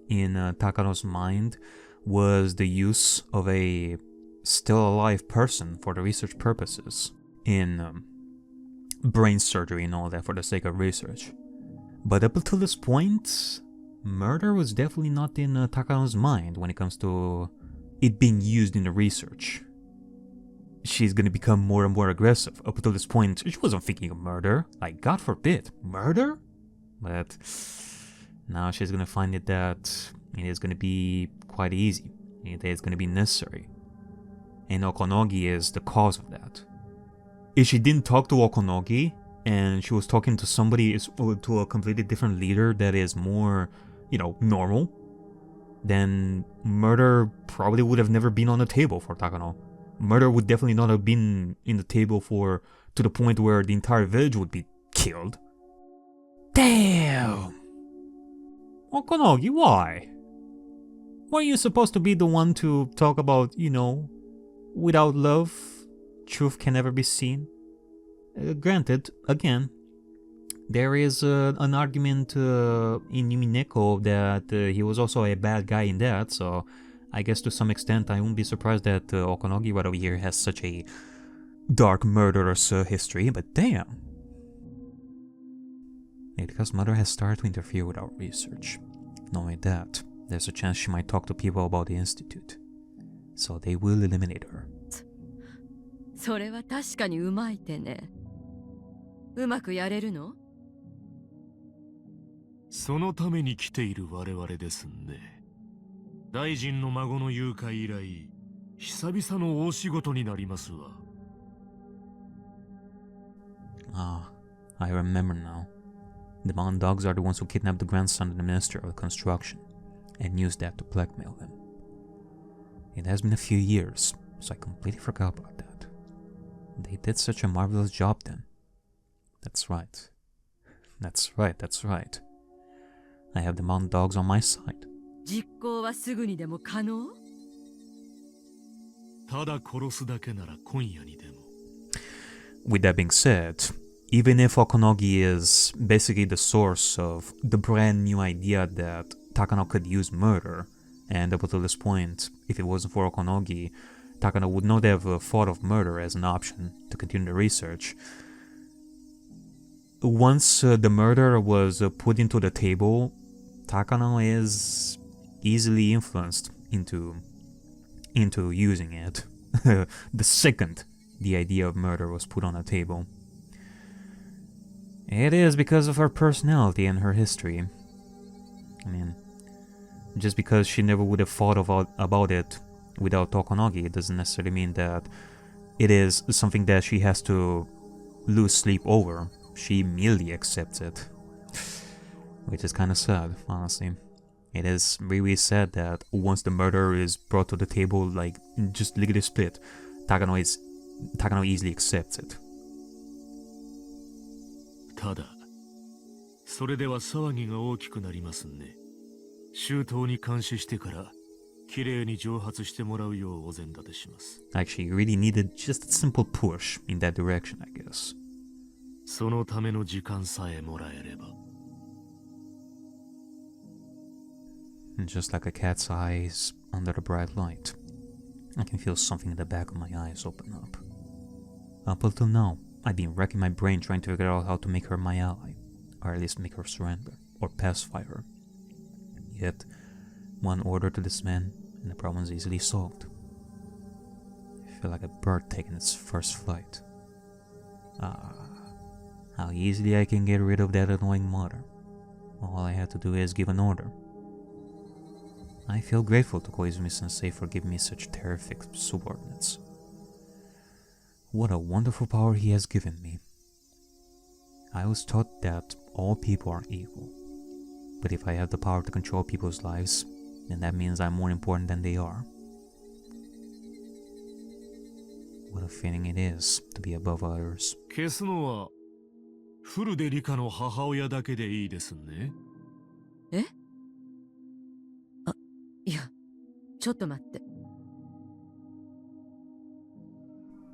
in Takano's mind was the use of a still alive person for the research purposes in brain surgery and all that for the sake of research. But up until this point, murder was definitely not in Takano's mind when it comes to it being used in the research. She's gonna become more and more aggressive. Up until this point, she wasn't thinking of murder. Like, God forbid, murder? But now she's gonna find it that it is gonna be quite easy. It is gonna be necessary. And Okonogi is the cause of that. If she didn't talk to Okonogi, and she was talking to somebody, to a completely different leader that is more, normal, then murder probably would have never been on the table for Takano. Murder would definitely not have been in the table to the point where the entire village would be killed. Damn! Okonogi, why? Weren't you supposed to be the one to talk about, without love, truth can never be seen? Granted, again, there is an argument in Yumineko that he was also a bad guy in that, so I guess to some extent I won't be surprised that Okonogi right over here has such a dark murderous history, but damn. Because Mother has started to interfere with our research. Not only that, there's a chance she might talk to people about the Institute. So they will eliminate her. それは確かにうまい手ね。うまくやれるの？そのために来ている我々ですね。大臣の孫の誘拐以来、久々の大仕事になりますわ。Ah, I remember now. The mountain dogs are the ones who kidnapped the grandson of the Minister of Construction and used that to blackmail them. It has been a few years, so I completely forgot about that. They did such a marvelous job then. That's right. That's right. I have the mountain dogs on my side. 実行はすぐにでも可能？ただ殺すだけなら今夜にでも。With that being said, even if Okonogi is basically the source of the brand new idea that Takano could use murder, and up until this point, if it wasn't for Okonogi, Takano would not have thought of murder as an option to continue the research. Once the murder was put into the table, Takano is easily influenced into using it. The second the idea of murder was put on the table. It is because of her personality and her history. I mean, just because she never would have thought about it without Tokonogi, it doesn't necessarily mean that it is something that she has to lose sleep over. She immediately accepts it. Which is kind of sad, honestly. It is really sad that once the murder is brought to the table, like, just lickety split, Takano easily accepts it. ただ、それでは騒ぎが大きくなりますね。周到に監視してから、きれいに蒸発してもらうようお膳立てします。Actually, you really needed just a simple push in that direction, I guess. そのための時間さえもらえれば。And just like a cat's eyes under a bright light, I can feel something in the back of my eyes open up. Up until now, I've been racking my brain trying to figure out how to make her my ally, or at least make her surrender, or pacify her. Yet, one order to this man, and the problem is easily solved. I feel like a bird taking its first flight. How easily I can get rid of that annoying mother. All I have to do is give an order. I feel grateful to Koizumi-sensei for giving me such terrific subordinates. What a wonderful power he has given me. I was taught that all people are equal. But if I have the power to control people's lives, then that means I'm more important than they are. What a feeling it is to be above others. 消すのはフルデリカの母親だけでいいですね。いや、ちょっと待って。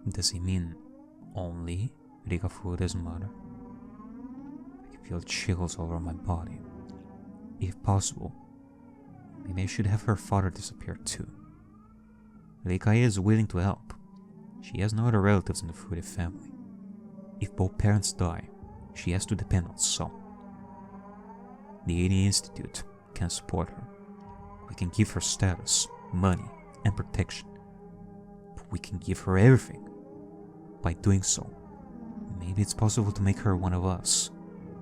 Does he mean only Rika Furude's mother? I can feel chills all over my body. If possible, maybe I should have her father disappear too. Rika is willing to help. She has no other relatives in the Furude family. If both parents die, she has to depend on some. The 80 Institute can support her. We can give her status, money, and protection. But we can give her everything. By doing so, maybe it's possible to make her one of us,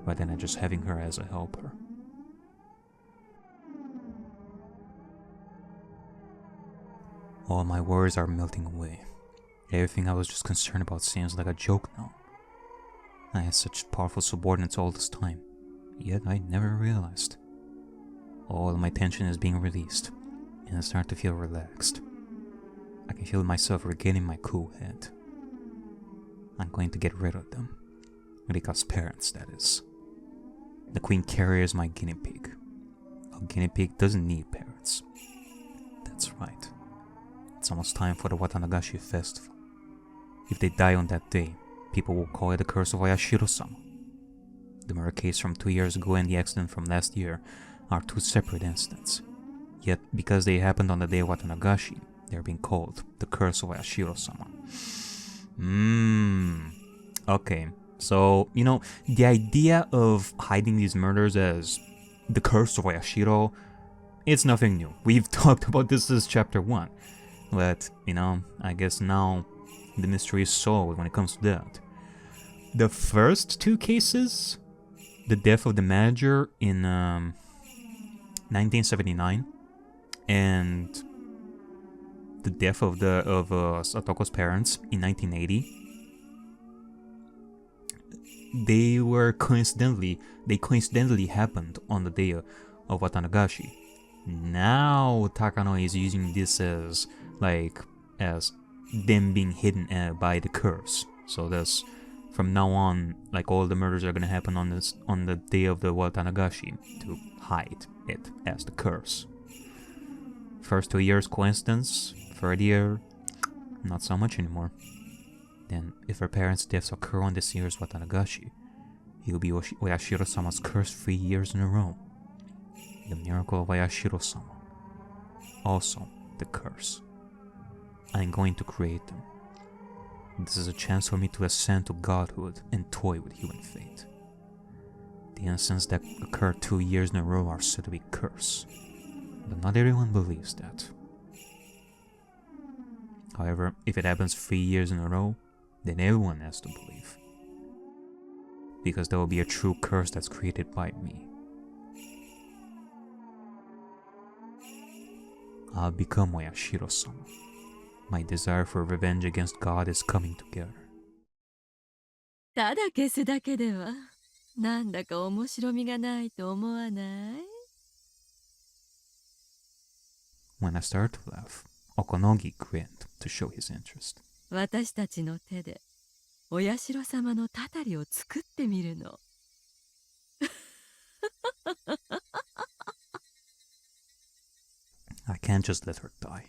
rather than just having her as a helper. All my worries are melting away. Everything I was just concerned about seems like a joke now. I had such powerful subordinates all this time, yet I never realized. All of my tension is being released, and I start to feel relaxed. I can feel myself regaining my cool head. I'm going to get rid of them. Rika's parents, that is. The Queen Carrier is my guinea pig. A guinea pig doesn't need parents. That's right. It's almost time for the Watanagashi festival. If they die on that day, people will call it the curse of Ayashiro-sama. The murder case from 2 years ago and the accident from last year are two separate incidents. Yet, because they happened on the day of Watanagashi, they're being called the curse of Ayashiro-sama. Okay, so, the idea of hiding these murders as the curse of Ayashiro, it's nothing new. We've talked about this since chapter 1. But, I guess now the mystery is solved when it comes to that. The first two cases, the death of the manager in 1979 and the death of Satoko's parents in 1980, they coincidentally happened on the day of Watanagashi. Now Takano is using this as them being hidden by the curse. So that's from now on, all the murders are gonna happen on the day of the Watanagashi to hide it as the curse. First 2 years coincidence, third year not so much anymore. Then if her parents' deaths occur on this year's Watanagashi, he'll be Oyashiro-sama's curse 3 years in a row. The miracle of Ayashiro-sama. Also the curse. I'm going to create them. This is a chance for me to ascend to godhood and toy with human fate. The incidents that occur 2 years in a row are said to be curse, but not everyone believes that. However, if it happens 3 years in a row, then everyone has to believe. Because there will be a true curse that's created by me. I'll become Oyashiro-sama. My desire for revenge against God is coming together. ただ消すだけではなんだか面白みがないと思わない？ When I started to laugh, Okonogi grinned to show his interest. 私たちの手でお社様のたたりを作ってみるの。I can't just let her die.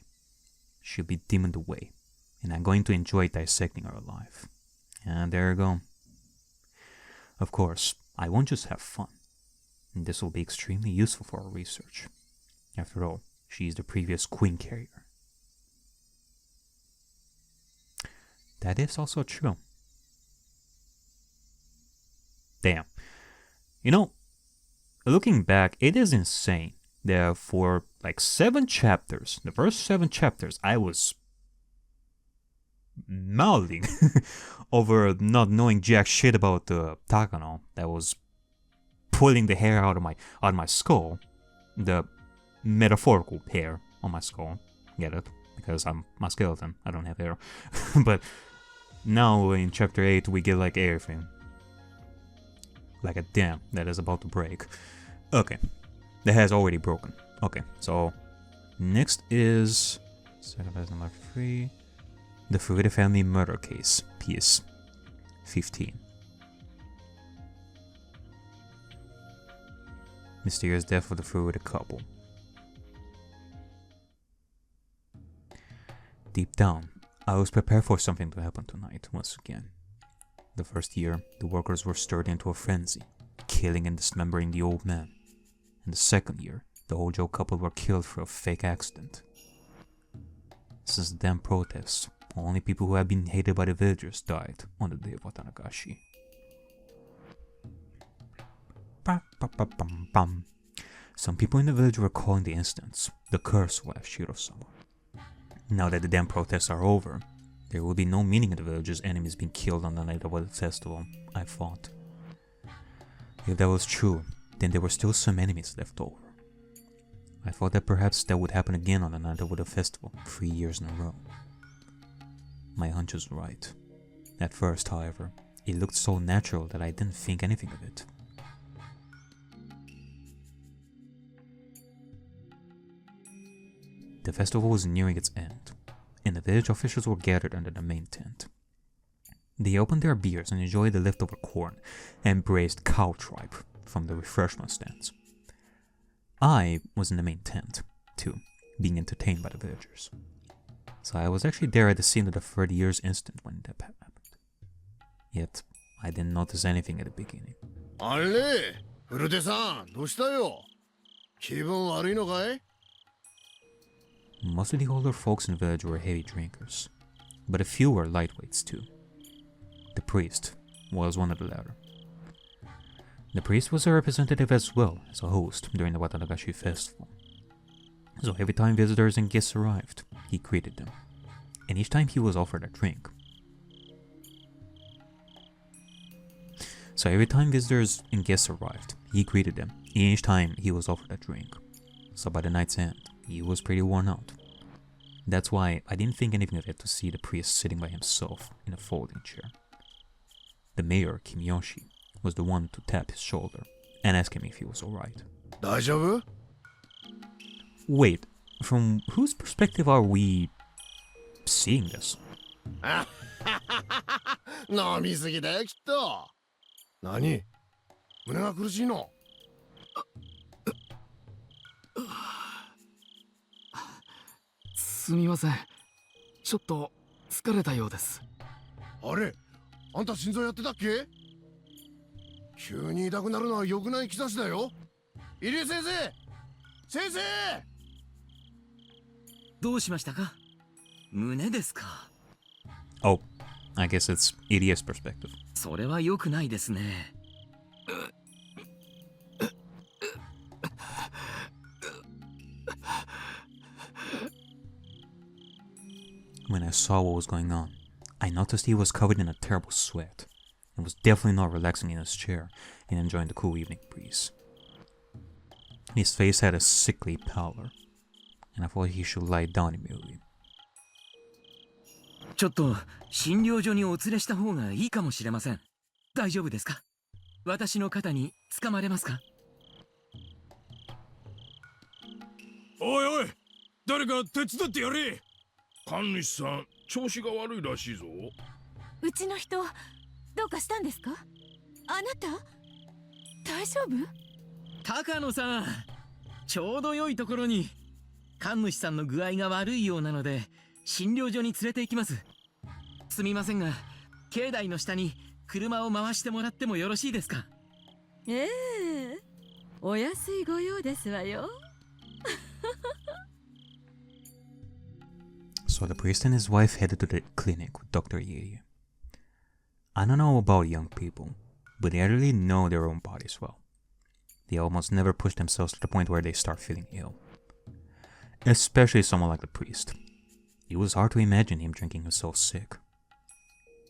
She'll be demoned away, and I'm going to enjoy dissecting her alive. And there you go. Of course, I won't just have fun. This will be extremely useful for our research. After all, she is the previous Queen Carrier. That is also true. Damn. Looking back, it is insane that for 7 chapters, the first 7 chapters, I was mouthing over not knowing jack shit about Takano that was pulling the hair out of my skull, the metaphorical hair on my skull. Get it? Because I'm a skeleton. I don't have hair. But now in chapter 8 we get like everything. Like a dam that is about to break. Okay. That has already broken. Okay, so next is sacrifice number 3. The Furude family murder case, piece 15. Mysterious death of the Furude couple. Deep down, I was prepared for something to happen tonight once again. The first year, the workers were stirred into a frenzy, killing and dismembering the old man. In the second year, the Hojo couple were killed through a fake accident. Since the damn protests, only people who had been hated by the villagers died on the day of Watanagashi. Some people in the village were calling the instance the curse of Shirosawa. Now that the damn protests are over, there will be no meaning in the village's enemies being killed on the night of the festival, I thought. If that was true, then there were still some enemies left over. I thought that perhaps that would happen again on the night of the festival, 3 years in a row. My hunch was right. At first, however, it looked so natural that I didn't think anything of it. The festival was nearing its end, and the village officials were gathered under the main tent. They opened their beers and enjoyed the leftover corn and braised cow tripe from the refreshment stands. I was in the main tent, too, being entertained by the villagers. So I was actually there at the scene of the 30 years incident when that happened. Yet, I didn't notice anything at the beginning. あれ、フルデさん、どうしたよ。気分悪いのかい？ Most of the older folks in the village were heavy drinkers, but a few were lightweights too. The priest was one of the latter. The priest was a representative as well as a host during the Watanagashi festival. So every time visitors and guests arrived, he greeted them, and each time he was offered a drink. So by the night's end, he was pretty worn out. That's why I didn't think anything of it to see the priest sitting by himself in a folding chair. The mayor, Kimiyoshi, was the one to tap his shoulder and ask him if he was alright. 大丈夫？ Wait, from whose perspective are we seeing this? 飲みすぎだよ、きっと。何？胸が苦しいの？すみません。ちょっと疲れたようです。あれ、あんた心臓やってたっけ？急に痛くなるのは良くない兆しだよ。入江先生、先生。どうしましたか？胸ですか？ Oh, I guess it's Iria's perspective. それは良くないですね。When I saw what was going on, I noticed he was covered in a terrible sweat and was definitely not relaxing in his chair and enjoying the cool evening breeze. His face had a sickly pallor, and I thought he should lie down immediately. ちょっと診療所にお連れした方がいいかもしれません。大丈夫ですか？私の肩に掴まれますか？おいおい、誰か手伝ってやれ。神主さん、調子が悪いらしいぞ。うちの人どうかしたんですか？あなた大丈夫？高野さん、ちょうど良いところに。神主さんの具合が悪いようなので診療所に連れて行きます。すみませんが、境内の下に車を回してもらってもよろしいですか？ええ、お安いご用ですわよ。So the priest and his wife headed to the clinic with Dr. Ariakey. I don't know about young people, but they really know their own bodies well. They almost never push themselves to the point where they start feeling ill. Especially someone like the priest. It was hard to imagine him drinking himself sick,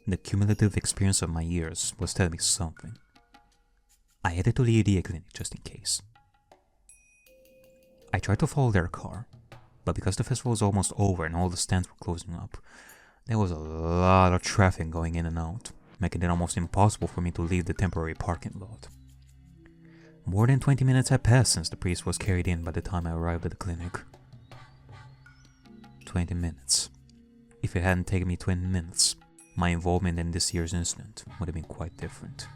The cumulative experience of my years was telling me something. I headed to the Ariakey clinic just in case. I tried to follow their car, but because the festival was almost over and all the stands were closing up, there was a lot of traffic going in and out, making it almost impossible for me to leave the temporary parking lot. More than 20 minutes had passed since the priest was carried in by the time I arrived at the clinic. 20 minutes. If it hadn't taken me 20 minutes, my involvement in this year's incident would have been quite different.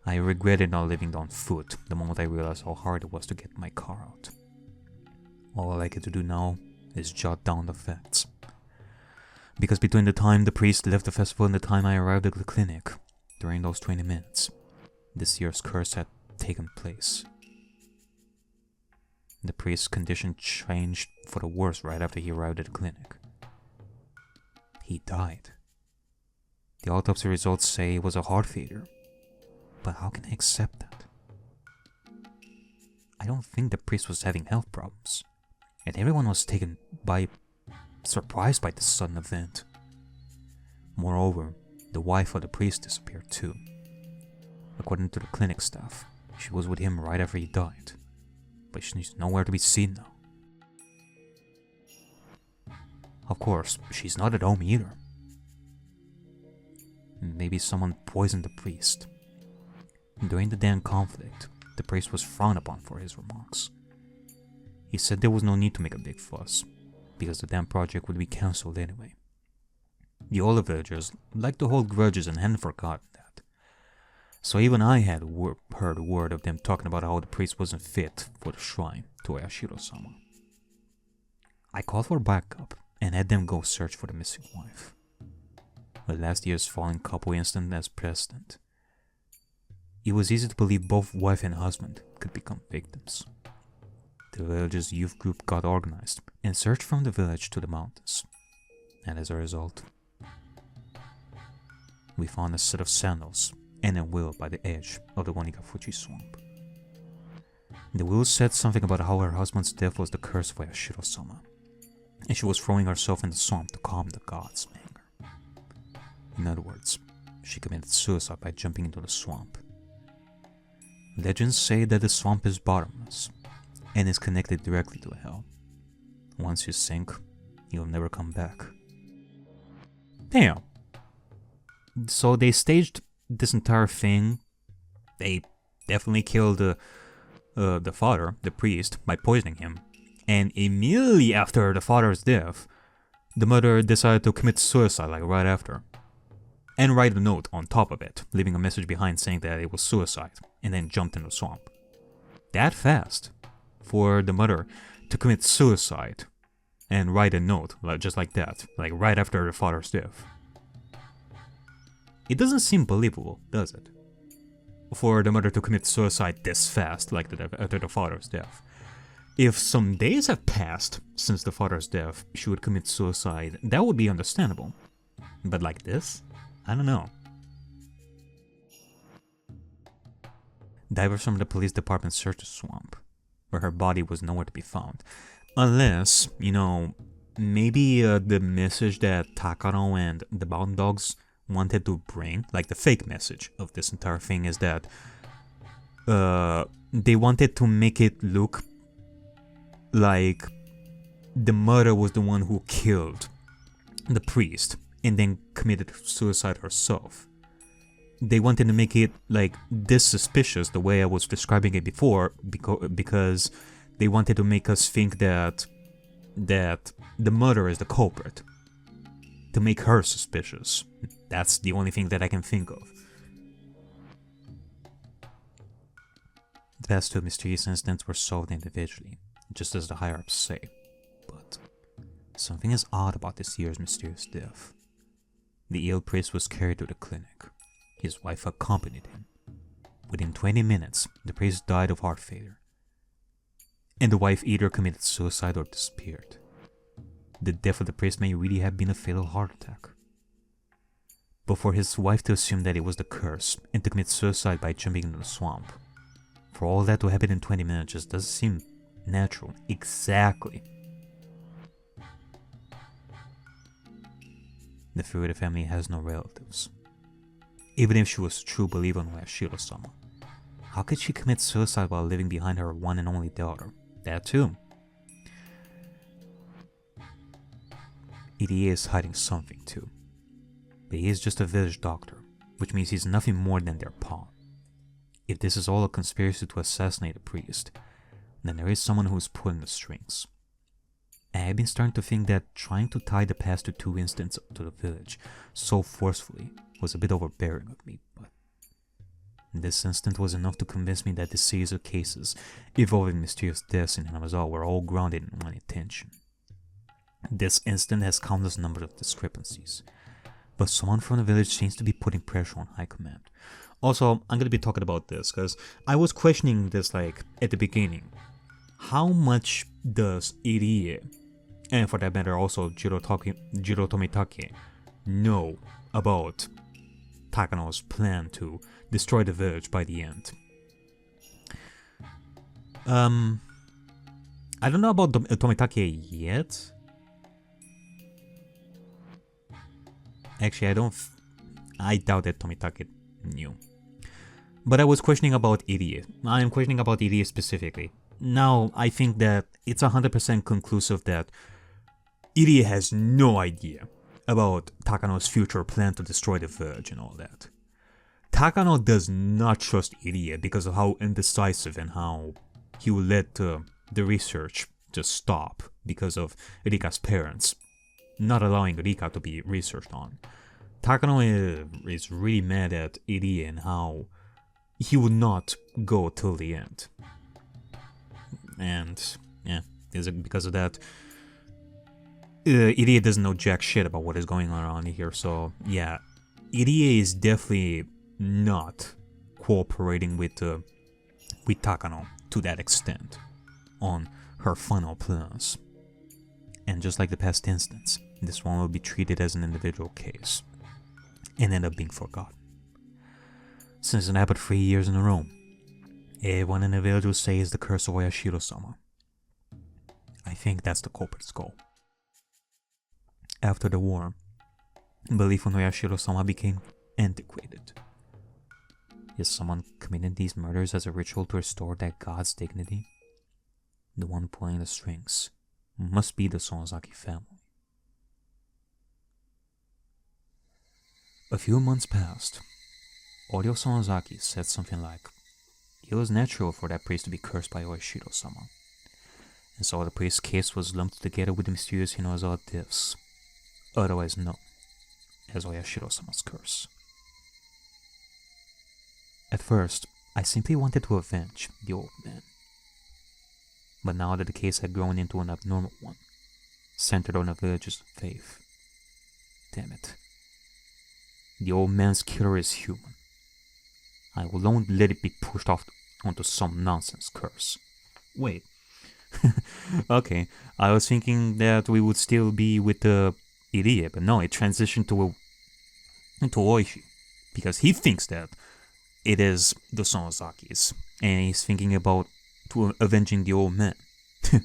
I regretted not leaving on foot the moment I realized how hard it was to get my car out. All I get to do now is jot down the facts. Because between the time the priest left the festival and the time I arrived at the clinic, during those 20 minutes, this year's curse had taken place. The priest's condition changed for the worse right after he arrived at the clinic. He died. The autopsy results say it was a heart failure. But how can I accept that? I don't think the priest was having health problems, and everyone was taken by surprise by this sudden event. Moreover, the wife of the priest disappeared too. According to the clinic staff, she was with him right after he died, but she's nowhere to be seen now. Of course, she's not at home either. Maybe someone poisoned the priest. During the damn conflict, the priest was frowned upon for his remarks. He said there was no need to make a big fuss, because the damn project would be cancelled anyway. The older villagers liked to hold grudges and hadn't forgotten that. So even I had heard word of them talking about how the priest wasn't fit for the shrine to Yashiro-sama. I called for backup and had them go search for the missing wife. With last year's fallen couple incident as precedent, it was easy to believe both wife and husband could become victims. The village's youth group got organized and searched from the village to the mountains. And as a result, we found a set of sandals and a will by the edge of the Wanigafuji swamp. The will said something about how her husband's death was the curse of Yashiro-sama, and she was throwing herself in the swamp to calm the gods' anger. In other words, she committed suicide by jumping into the swamp. Legends say that the swamp is bottomless and is connected directly to hell. Once you sink, you'll never come back. Damn. So they staged this entire thing. They definitely killed the father, the priest, by poisoning him. And immediately after the father's death, the mother decided to commit suicide, like right after. And write a note on top of it, leaving a message behind saying that it was suicide, and then jumped in the swamp. That fast for the mother to commit suicide and write a note, just like that, like right after the father's death. It doesn't seem believable, does it? For the mother to commit suicide this fast, like after the father's death. If some days have passed since the father's death, she would commit suicide, that would be understandable. But like this? I don't know. Divers from the police department searched the swamp, where her body was nowhere to be found. Unless, maybe the message that Takano and the Mountain Dogs wanted to bring, like the fake message of this entire thing, is that they wanted to make it look like the mother was the one who killed the priest and then committed suicide herself. They wanted to make it like this suspicious the way I was describing it before, because they wanted to make us think that the mother is the culprit, to make her suspicious. That's the only thing that I can think of. The past two mysterious incidents were solved individually, just as the higher-ups say, but something is odd about this year's mysterious death. The ill priest was carried to the clinic. His wife accompanied him. Within 20 minutes, the priest died of heart failure, and the wife either committed suicide or disappeared. The death of the priest may really have been a fatal heart attack. But for his wife to assume that it was the curse and to commit suicide by jumping into the swamp, for all that to happen in 20 minutes just doesn't seem natural. Exactly The Furude family has no relatives. Even if she was a true believer in Oyashiro-sama, how could she commit suicide while leaving behind her one and only daughter? That too. Irie is hiding something too. But he is just a village doctor, which means he's nothing more than their pawn. If this is all a conspiracy to assassinate a priest, then there is someone who is pulling the strings. And I've been starting to think that trying to tie the past to two incidents to the village so forcefully was a bit overbearing of me, but this incident was enough to convince me that the series of cases involving mysterious deaths in Hinamizawa were all grounded in one intention. This incident has countless numbers of discrepancies, but someone from the village seems to be putting pressure on high command. Also, I'm going to be talking about this because I was questioning this like at the beginning. How much does Irie, and for that matter also Jiro Tomitake, know about Takano's plan to destroy the village by the end? I don't know about Tomitake yet. Actually, I doubt that Tomitake knew. But I was questioning about Irie. I am questioning about Irie specifically. Now, I think that it's 100% conclusive that Irie has no idea about Takano's future plan to destroy the village and all that. Takano does not trust Irie because of how indecisive and how he will let the research just stop because of Rika's parents not allowing Rika to be researched on. Takano is really mad at Irie and how he would not go till the end. And yeah, is it because of that? Irie doesn't know jack shit about what is going on around here, so yeah, Irie is definitely not cooperating with Takano to that extent on her final plans. And just like the past instance, this one will be treated as an individual case and end up being forgotten. Since it happened 3 years in a row, everyone in the village will say it's the curse of Oyashiro-sama. I think that's the culprit's goal. After the war, belief in Oyashiro-sama became antiquated. Is someone committing these murders as a ritual to restore that god's dignity? The one pulling the strings must be the Sonozaki family. A few months passed. Oryo Sonozaki said something like, it was natural for that priest to be cursed by Oyashiro-sama, and so the priest's case was lumped together with the mysterious Hinamizawa deaths, otherwise known as Oyashiro-sama's curse. At first, I simply wanted to avenge the old man. But now that the case had grown into an abnormal one, centered on the village's faith, damn it. The old man's killer is human. I will not let it be pushed off onto some nonsense curse. Wait. Okay, I was thinking that we would still be with the Irie, but no, it transitioned to Oishi, because he thinks that it is the Sonozakis, and he's thinking about avenging the old man. And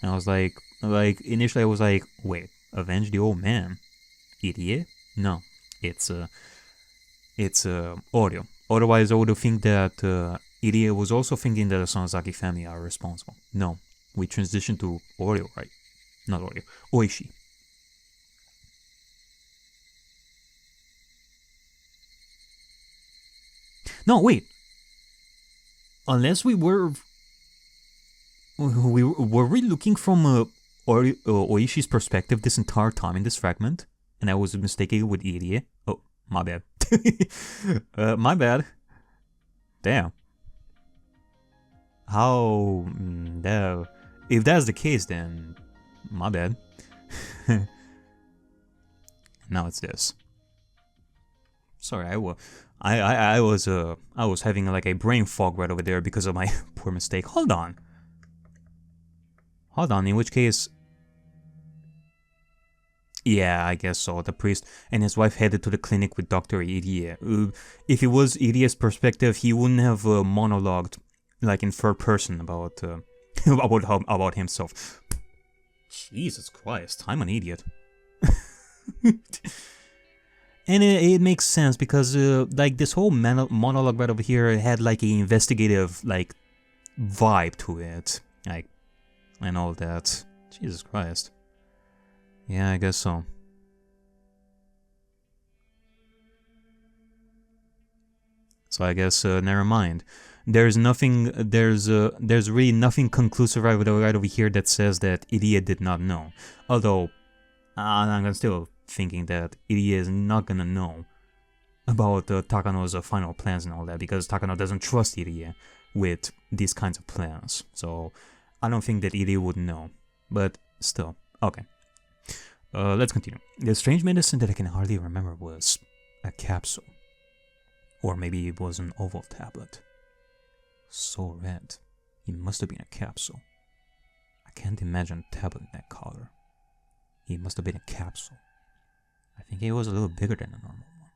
I was like, initially I was like, wait, avenge the old man? Irie? No, it's Oryo. Otherwise, I would think that Irie was also thinking that the Sonozaki family are responsible. No, we transitioned to Oryo, right? Not Oryo, Oishi. No, wait. Unless we were we looking from Oishi's perspective this entire time in this fragment, and I was mistaken with Irie. Oh, my bad. My bad. Damn. How? No. If that's the case, then my bad. Now it's this. Sorry, I was having like a brain fog right over there because of my poor mistake. Hold on. In which case, yeah, I guess so. The priest and his wife headed to the clinic with Dr. Irie. If it was Irie's perspective, he wouldn't have monologued like in third person about about himself. Jesus Christ, I'm an idiot. And it makes sense because like this whole monologue right over here had like an investigative like vibe to it, like, and all that. Jesus Christ. Yeah, I guess so. So I guess never mind. There's nothing. There's really nothing conclusive right over here that says that Irie did not know. Although I'm still thinking that Irie is not gonna know about Takano's final plans and all that, because Takano doesn't trust Irie with these kinds of plans. So I don't think that Irie would know. But still, okay. Let's continue. The strange medicine that I can hardly remember was a capsule. Or maybe it was an oval tablet. So red. It must have been a capsule. I can't imagine a tablet in that color. It must have been a capsule. I think it was a little bigger than a normal one.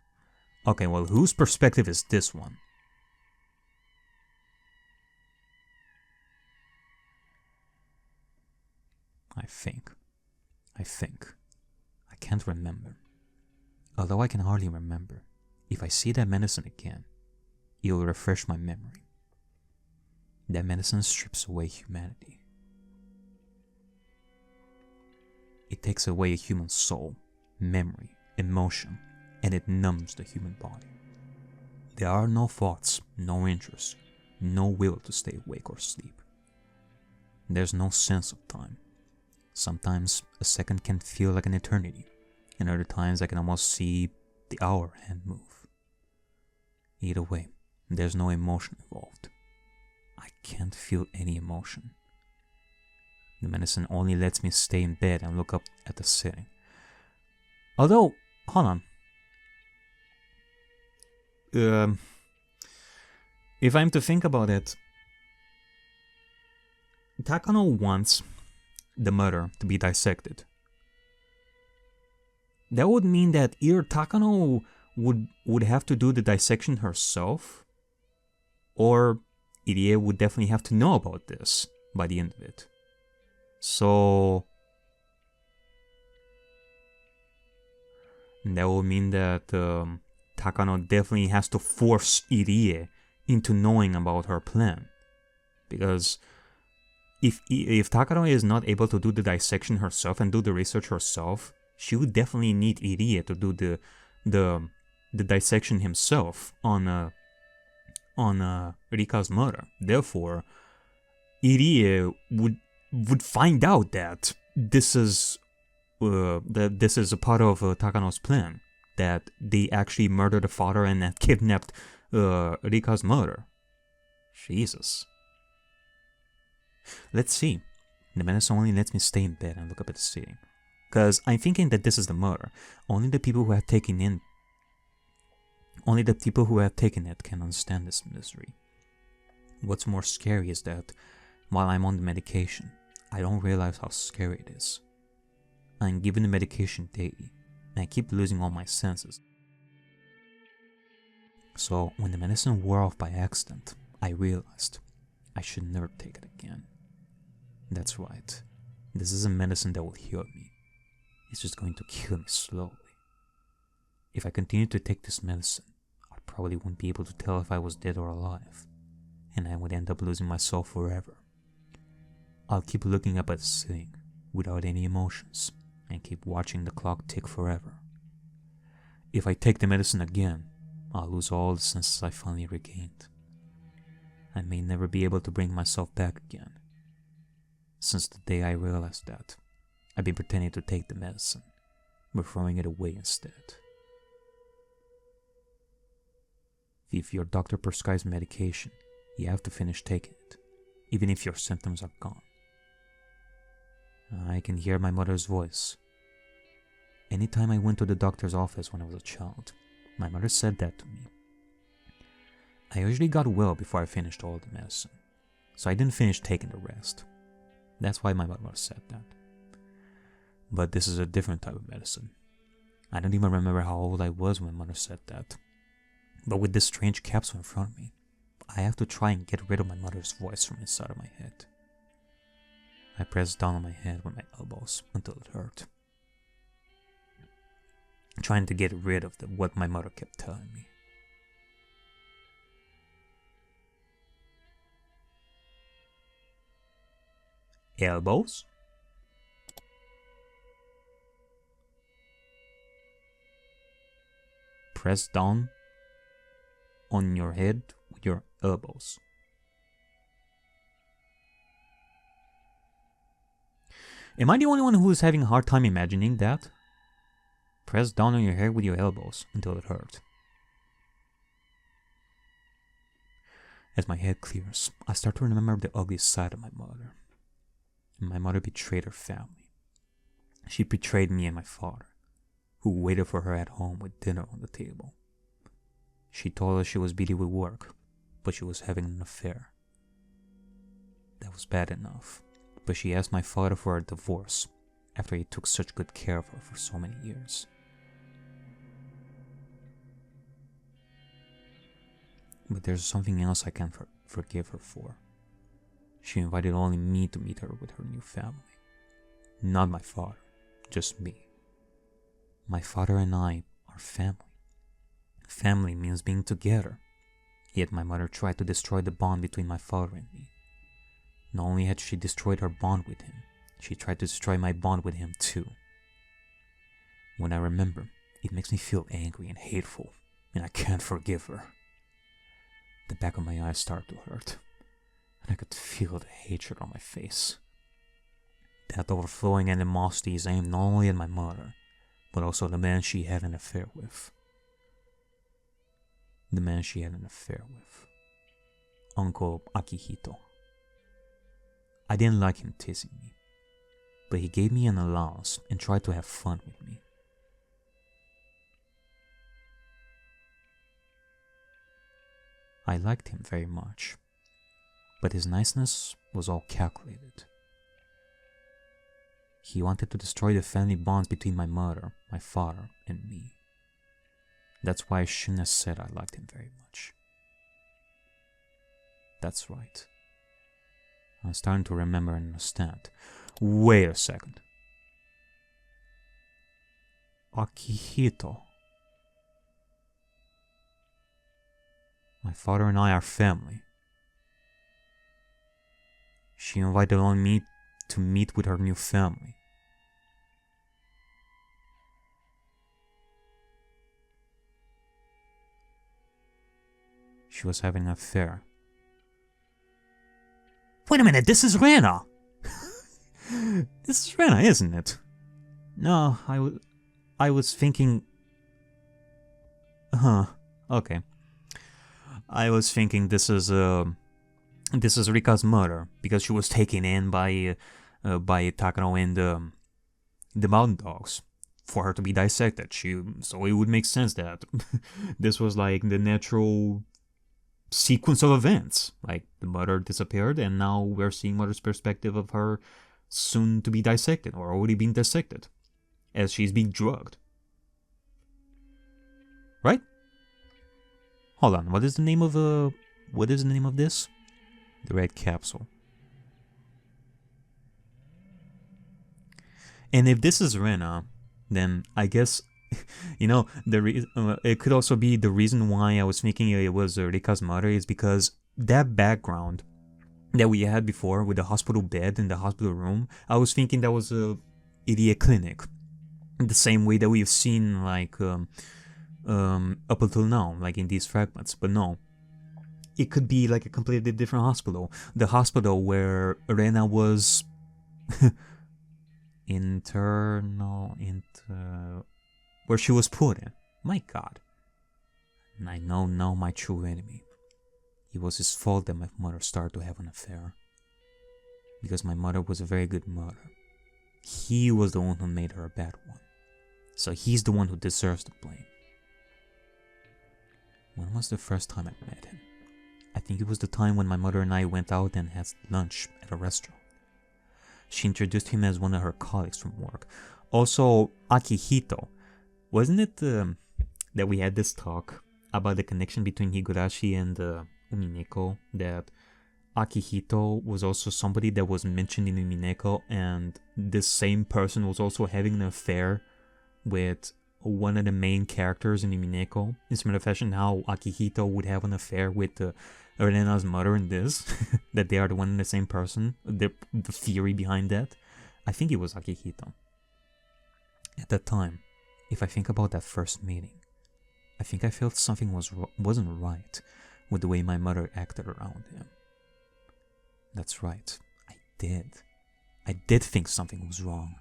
Okay, well, whose perspective is this one? I think. I can't remember. Although I can hardly remember. If I see that medicine again, it will refresh my memory. That medicine strips away humanity. It takes away a human soul, memory, emotion, and it numbs the human body. There are no thoughts, no interests, no will to stay awake or sleep. There's no sense of time. Sometimes a second can feel like an eternity, and other times I can almost see the hour hand move. Either way, there's no emotion involved. I can't feel any emotion. The medicine only lets me stay in bed and look up at the ceiling. Although, hold on. If I'm to think about it, Takano wants the murder to be dissected. That would mean that either Takano would have to do the dissection herself, or Irie would definitely have to know about this by the end of it. So that would mean that Takano definitely has to force Irie into knowing about her plan, because if Takano is not able to do the dissection herself and do the research herself, she would definitely need Irie to do the dissection himself on Rika's murder. Therefore, Irie would find out that this is a part of Takano's plan, that they actually murdered the father and that kidnapped Rika's mother. Jesus. Let's see. The medicine only lets me stay in bed and look up at the ceiling. Because I'm thinking that this is the murder. Only the people who have taken it can understand this misery. What's more scary is that while I'm on the medication, I don't realize how scary it is. I'm given the medication daily, and I keep losing all my senses. So when the medicine wore off by accident, I realized I should never take it again. That's right. This is a medicine that will heal me. It's just going to kill me slowly. If I continue to take this medicine, I probably wouldn't be able to tell if I was dead or alive, and I would end up losing myself forever. I'll keep looking up at the ceiling without any emotions and keep watching the clock tick forever. If I take the medicine again, I'll lose all the senses I finally regained. I may never be able to bring myself back again. Since the day I realized that, I've been pretending to take the medicine, but throwing it away instead. If your doctor prescribes medication, you have to finish taking it, even if your symptoms are gone. I can hear my mother's voice. Anytime I went to the doctor's office when I was a child, my mother said that to me. I usually got well before I finished all the medicine, so I didn't finish taking the rest. That's why my mother said that. But this is a different type of medicine. I don't even remember how old I was when mother said that. But with this strange capsule in front of me, I have to try and get rid of my mother's voice from inside of my head. I pressed down on my head with my elbows until it hurt. trying to get rid of what my mother kept telling me. Elbows? Press down on your head with your elbows. Am I the only one who is having a hard time imagining that? Press down on your head with your elbows until it hurts. As my head clears, I start to remember the ugly side of my mother. My mother betrayed her family. She betrayed me and my father, who waited for her at home with dinner on the table. She told us she was busy with work, but she was having an affair. That was bad enough, but she asked my father for a divorce after he took such good care of her for so many years. But there's something else I can't forgive her for. She invited only me to meet her with her new family. Not my father, just me. My father and I are family. Family means being together. Yet my mother tried to destroy the bond between my father and me. Not only had she destroyed her bond with him, she tried to destroy my bond with him too. When I remember, it makes me feel angry and hateful, and I can't forgive her. The back of my eyes start to hurt, and I could feel the hatred on my face. That overflowing animosity is aimed not only at my mother, but also the man she had an affair with. The man she had an affair with. Uncle Akihito. I didn't like him teasing me, but he gave me an allowance and tried to have fun with me. I liked him very much, but his niceness was all calculated. He wanted to destroy the family bonds between my mother, my father, and me. That's why I shouldn't have said I liked him very much. That's right. I'm starting to remember and understand. Wait a second. Akihito. My father and I are family. She invited on me to meet with her new family. She was having an affair. Wait a minute, this is Rena! This is Rena, isn't it? No, I was thinking... Okay. I was thinking this is Rika's mother, because she was taken in by Takano and the mountain dogs for her to be dissected. So it would make sense that this was like the natural sequence of events. Like the mother disappeared, and now we're seeing mother's perspective of her soon to be dissected, or already being dissected, as she's being drugged. Right? Hold on, what is the name of this? The Red Capsule. And if this is Rena, then I guess, it could also be the reason why I was thinking it was Rika's mother is because that background that we had before with the hospital bed in the hospital room, I was thinking that was a idiot clinic. The same way that we've seen like up until now, like in these fragments, but no. It could be like a completely different hospital. The hospital where Rena was where she was put in. My god. And I know now my true enemy. It was his fault that my mother started to have an affair. Because my mother was a very good mother. He was the one who made her a bad one. So he's the one who deserves the blame. When was the first time I met him? I think it was the time when my mother and I went out and had lunch at a restaurant. She introduced him as one of her colleagues from work. Also, Akihito. Wasn't it that we had this talk about the connection between Higurashi and Umineko? That Akihito was also somebody that was mentioned in Umineko, and this same person was also having an affair with one of the main characters in Mineko, in similar fashion how Akihito would have an affair with Rena's mother in this, that they are the one and the same person, the theory behind that. I think it was Akihito. At that time, if I think about that first meeting, I think I felt something wasn't right with the way my mother acted around him. That's right, I did. I did think something was wrong.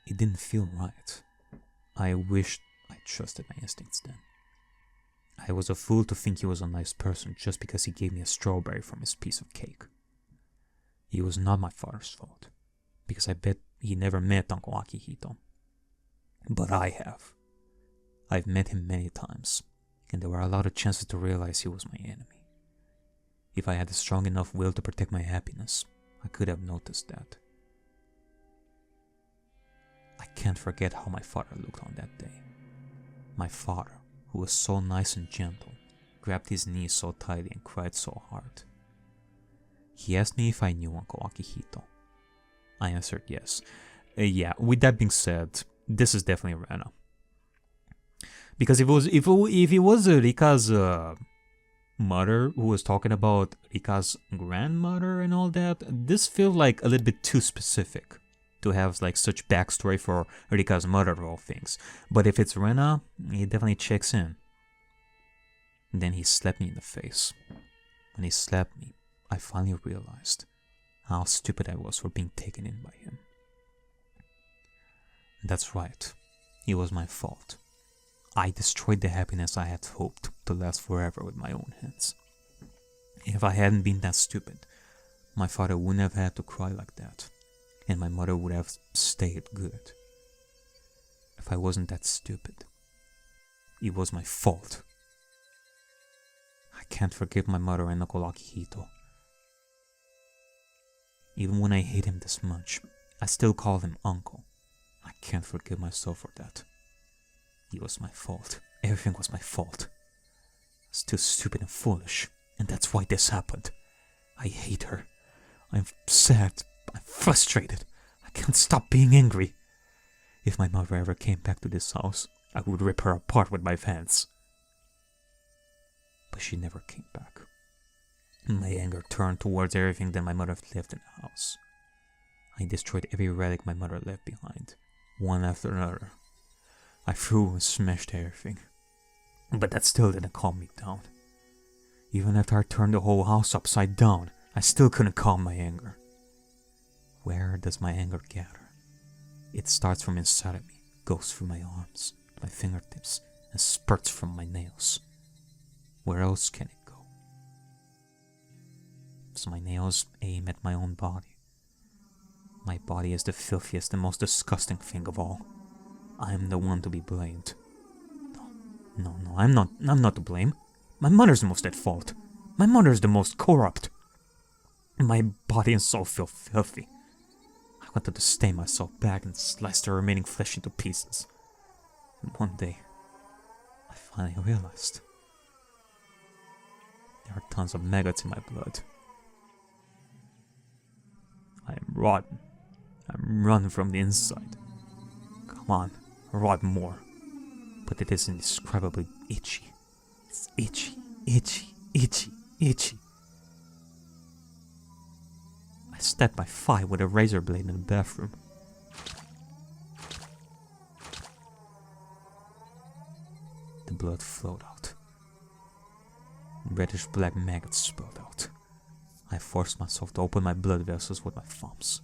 It didn't feel right. I wished I trusted my instincts then. I was a fool to think he was a nice person just because he gave me a strawberry from his piece of cake. It was not my father's fault, because I bet he never met Uncle Akihito. But I have. I've met him many times, and there were a lot of chances to realize he was my enemy. If I had a strong enough will to protect my happiness, I could have noticed that. I can't forget how my father looked on that day. My father, who was so nice and gentle, grabbed his knees so tightly and cried so hard. He asked me if I knew Uncle Akihito. I answered yes. Yeah, with that being said, this is definitely Rena. Because if it was Rika's mother who was talking about Rika's grandmother and all that, this feels like a little bit too specific to have like such backstory for Rika's mother of all things. But if it's Rena, he definitely checks in. Then he slapped me in the face. When he slapped me, I finally realized how stupid I was for being taken in by him. That's right, it was my fault. I destroyed the happiness I had hoped to last forever with my own hands. If I hadn't been that stupid, my father wouldn't have had to cry like that, and my mother would have stayed good. If I wasn't that stupid, it was my fault. I can't forgive my mother and Uncle Akihito. Even when I hate him this much, I still call him uncle. I can't forgive myself for that. It was my fault. Everything was my fault. I was too stupid and foolish, and that's why this happened. I hate her. I'm sad. I'm frustrated. I can't stop being angry. If my mother ever came back to this house, I would rip her apart with my hands. But she never came back. My anger turned towards everything that my mother left in the house. I destroyed every relic my mother left behind, one after another. I threw and smashed everything. But that still didn't calm me down. Even after I turned the whole house upside down, I still couldn't calm my anger. Where does my anger gather? It starts from inside of me, goes through my arms, my fingertips, and spurts from my nails. Where else can it go? So my nails aim at my own body. My body is the filthiest and most disgusting thing of all. I am the one to be blamed. No, I'm not to blame. My mother's the most at fault. My mother's the most corrupt. My body and soul feel filthy. I wanted to stain myself back and slice the remaining flesh into pieces. And one day, I finally realized. There are tons of maggots in my blood. I am rotten. I'm rotten from the inside. Come on, rot more. But it is indescribably itchy. It's itchy, itchy, itchy, itchy. I stabbed my thigh with a razor blade in the bathroom. The blood flowed out. Reddish black maggots spilled out. I forced myself to open my blood vessels with my thumbs.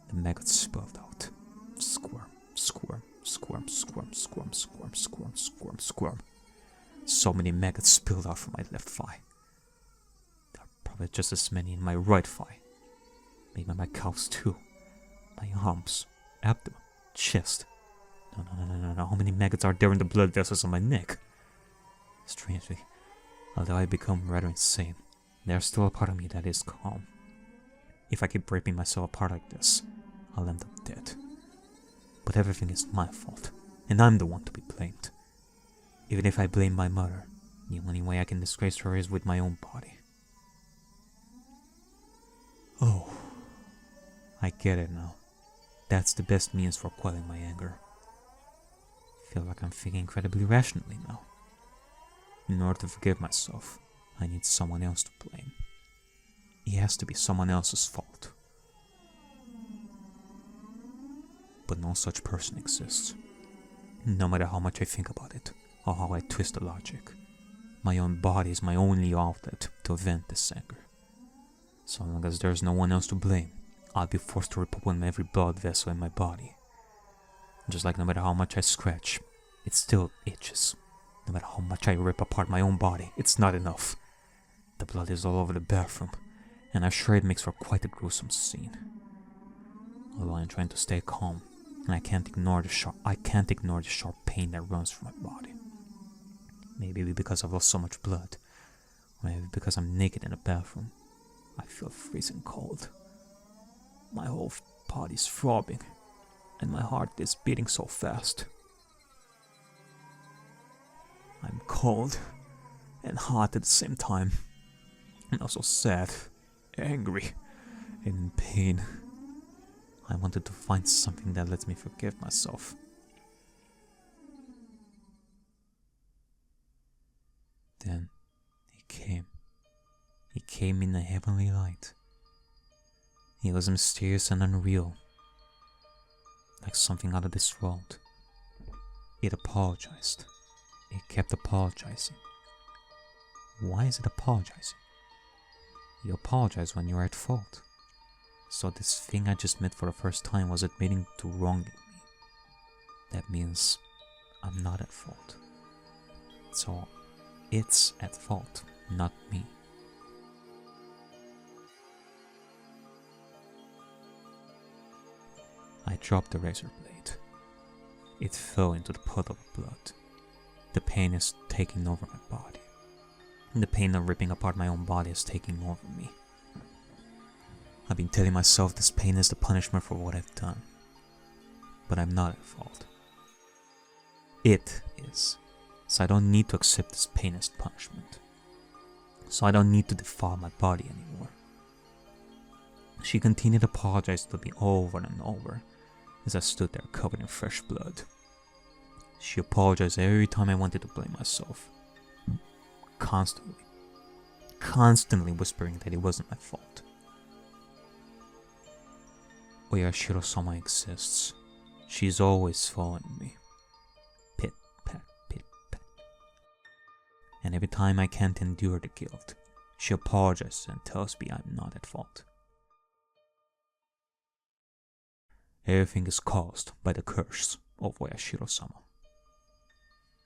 The maggots spilled out. Squirm, squirm, squirm, squirm, squirm, squirm, squirm, squirm, squirm. So many maggots spilled out from my left thigh. There are probably just as many in my right thigh. Maybe my calves too. My arms, abdomen, chest. No. How many maggots are there in the blood vessels on my neck? Strangely, although I become rather insane, there's still a part of me that is calm. If I keep ripping myself apart like this, I'll end up dead. But everything is my fault, and I'm the one to be blamed. Even if I blame my mother, the only way I can disgrace her is with my own body. Oh, I get it now. that's the best means for quelling my anger. I feel like I'm thinking incredibly rationally now. In order to forgive myself, I need someone else to blame. It has to be someone else's fault. But no such person exists. No matter how much I think about it, or how I twist the logic, my own body is my only outlet to vent this anger. So long as there's no one else to blame, I'll be forced to rip open every blood vessel in my body. Just like no matter how much I scratch, it still itches. No matter how much I rip apart my own body, it's not enough. The blood is all over the bathroom, and I'm sure it makes for quite a gruesome scene. Although I'm trying to stay calm, and I can't ignore the sharp pain that runs through my body. Maybe because I've lost so much blood, or maybe because I'm naked in the bathroom. I feel freezing cold. My whole body's throbbing, and my heart is beating so fast. I'm cold and hot at the same time, and also sad, angry, and in pain. I wanted to find something that lets me forgive myself. Then he came. He came in a heavenly light. He was mysterious and unreal, like something out of this world. It apologized. It kept apologizing. Why is it apologizing? You apologize when you're at fault. So this thing I just met for the first time was admitting to wronging me. That means I'm not at fault. So it's at fault, not me. I dropped the razor blade. It fell into the puddle of blood. The pain is taking over my body. The pain of ripping apart my own body is taking over me. I've been telling myself this pain is the punishment for what I've done. But I'm not at fault. It is. So I don't need to accept this pain as punishment. So I don't need to defile my body anymore. She continued to apologize to me over and over as I stood there covered in fresh blood. She apologized every time I wanted to blame myself. Constantly whispering that it wasn't my fault. Oyashiro-sama exists. She's always following me. Pit, pat, pit, pat. And every time I can't endure the guilt, she apologizes and tells me I'm not at fault. Everything is caused by the curse of Oyashiro-sama.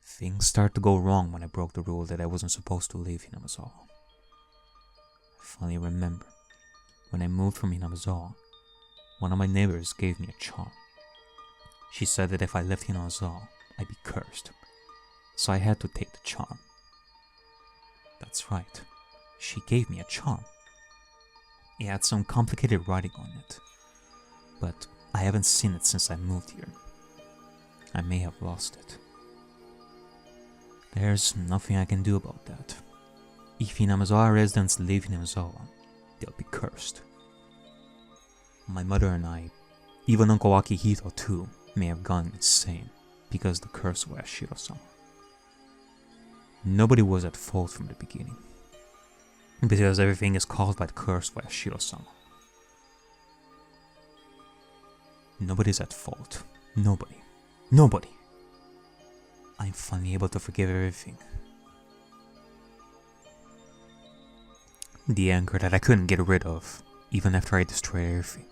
Things started to go wrong when I broke the rule that I wasn't supposed to leave Hinamizawa. I finally remember, when I moved from Hinamizawa, one of my neighbors gave me a charm. She said that if I left Hinamizawa, I'd be cursed, so I had to take the charm. That's right, she gave me a charm. It had some complicated writing on it, but I haven't seen it since I moved here. I may have lost it. There's nothing I can do about that. If Hinamizawa residents leave Hinamizawa, they'll be cursed. My mother and I, even Uncle Akihito too, may have gone insane because of the curse of Oyashiro-sama. Nobody was at fault from the beginning, because everything is caused by the curse of Oyashiro-sama. Nobody's at fault. Nobody. I'm finally able to forgive everything. The anger that I couldn't get rid of, even after I destroyed everything,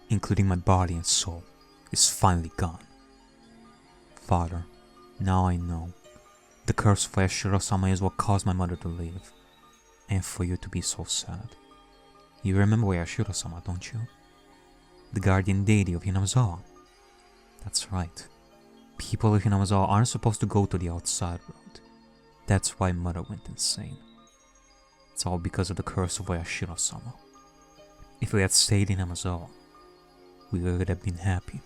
including my body and soul, is finally gone. Father, now I know. The curse of Oyashiro-sama is what caused my mother to leave, and for you to be so sad. You remember Oyashiro-sama, don't you? The guardian deity of Hinamizawa. That's right. People of Hinamizawa aren't supposed to go to the outside world. That's why Mother went insane. It's all because of the curse of Oyashiro-sama. If we had stayed in Hinamizawa, we would have been happy.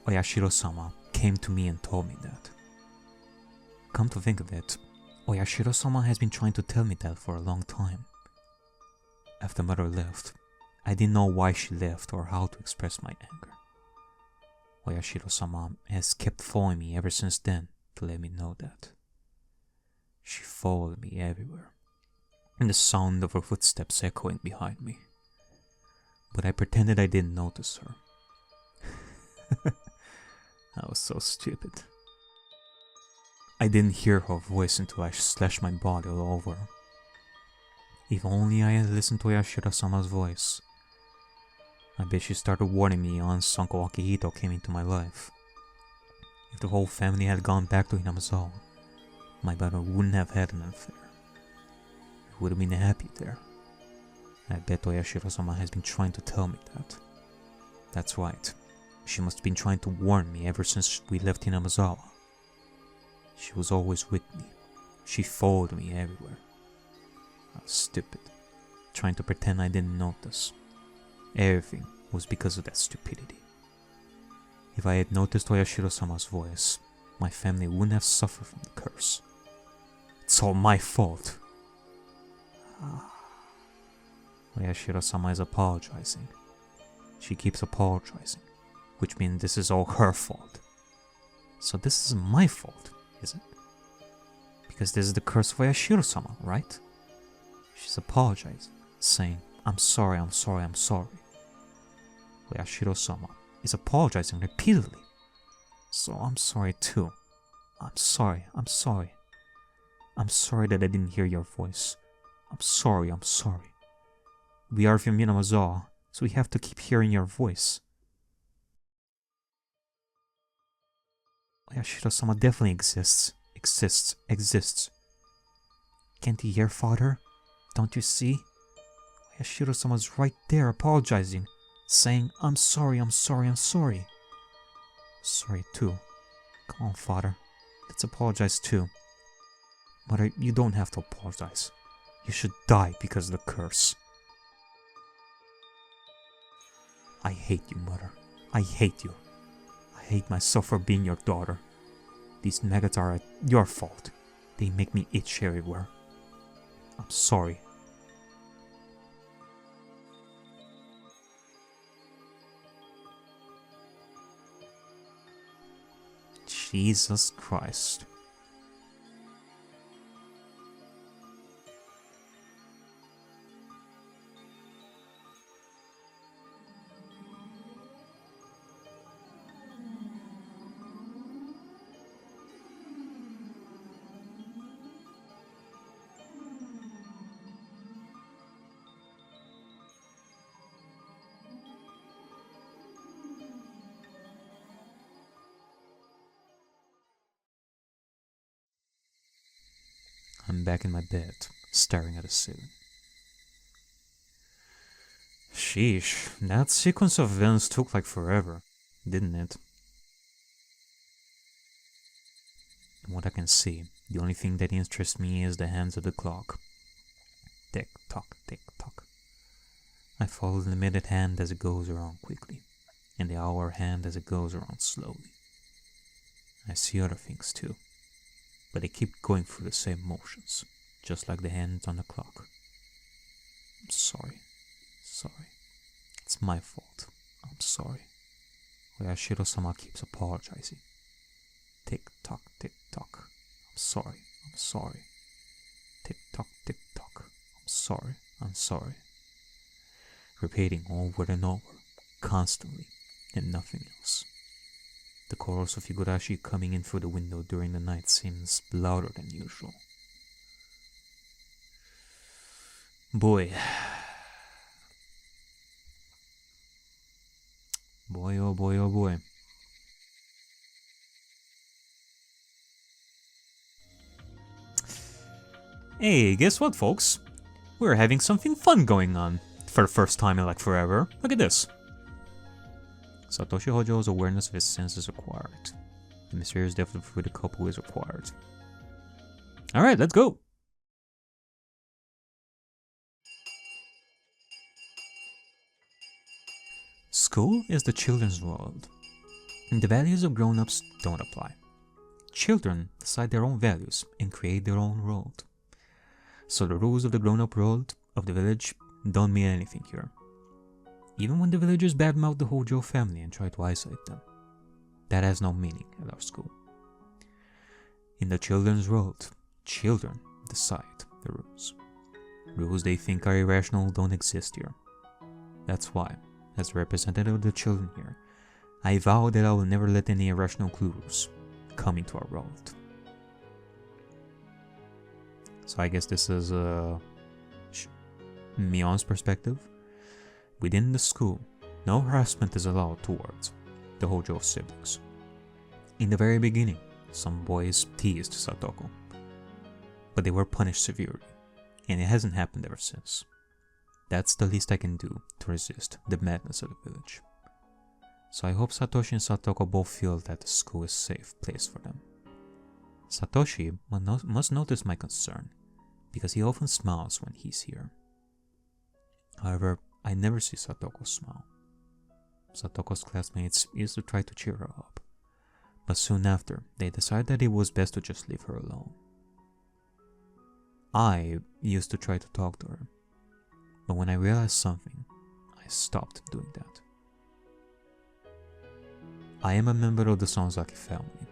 Oyashiro-sama came to me and told me that. Come to think of it, Oyashiro-sama has been trying to tell me that for a long time. After Mother left, I didn't know why she left or how to express my anger. Oyashiro-sama has kept following me ever since then to let me know that. She followed me everywhere, and the sound of her footsteps echoing behind me. But I pretended I didn't notice her. I was so stupid. I didn't hear her voice until I slashed my body all over her. If only I had listened to Oyashiro-sama's voice. I bet she started warning me once Uncle Akihito came into my life. If the whole family had gone back to Hinamizawa, my brother wouldn't have had an affair. He would have been happy there. I bet Oyashiro-sama has been trying to tell me that. That's right. She must have been trying to warn me ever since we left Hinamizawa. She was always with me. She followed me everywhere. I was stupid, trying to pretend I didn't notice. Everything was because of that stupidity. If I had noticed Oyashiro-sama's voice, my family wouldn't have suffered from the curse. It's all my fault. Oyashiro-sama is apologizing. She keeps apologizing, which means this is all her fault. So this is my fault, is it? Because this is the curse of Oyashiro-sama, right? She's apologizing, saying, I'm sorry, I'm sorry, I'm sorry. Oyashiro-sama is apologizing repeatedly. So I'm sorry too. I'm sorry, I'm sorry. I'm sorry that I didn't hear your voice. I'm sorry, I'm sorry. We are from Hinamizawa, so we have to keep hearing your voice. Oyashiro-sama definitely exists. Can't you hear, father? Don't you see? Oyashiro-sama's right there apologizing, saying, I'm sorry, I'm sorry, I'm sorry. Sorry too. Come on, father. Let's apologize too. Mother, you don't have to apologize. You should die because of the curse. I hate you, mother. I hate you. I hate myself for being your daughter. These maggots are your fault. They make me itch everywhere. I'm sorry. Jesus Christ. I'm back in my bed, staring at the ceiling. Sheesh, that sequence of events took like forever, didn't it? From what I can see, the only thing that interests me is the hands of the clock. Tick tock, tick tock. I follow the minute hand as it goes around quickly, and the hour hand as it goes around slowly. I see other things too, but they keep going through the same motions, just like the hands on the clock. I'm sorry. It's my fault. I'm sorry. Oyashiro-sama keeps apologizing. Tick tock, tick tock. I'm sorry. Tick tock, I'm sorry. Repeating over and over, constantly, and nothing else. The chorus of Higurashi coming in through the window during the night seems louder than usual. Boy, oh boy. Hey, guess what, folks? We're having something fun going on. For the first time in like forever. Look at this. Satoshi Hojo's awareness of his senses acquired. The mysterious death of the Furude couple is acquired. Alright, let's go! School is the children's world. And the values of grown-ups don't apply. Children decide their own values and create their own world. So the rules of the grown-up world of the village don't mean anything here. even when the villagers badmouth the Hojo family and try to isolate them. That has no meaning at our school. In the children's world, children decide the rules. Rules they think are irrational don't exist here. That's why, as a representative of the children here, I vow that I will never let any irrational clues come into our world. So I guess this is Mion's perspective. Within the school, no harassment is allowed towards the Hojo siblings. In the very beginning, some boys teased Satoko, but they were punished severely, and it hasn't happened ever since. That's the least I can do to resist the madness of the village. So I hope Satoshi and Satoko both feel that the school is a safe place for them. Satoshi must notice my concern, because he often smiles when he's here. However, I never see Satoko smile. Satoko's classmates used to try to cheer her up, but soon after, they decided that it was best to just leave her alone. I used to try to talk to her, but when I realized something, I stopped doing that. I am a member of the Sonzaki family.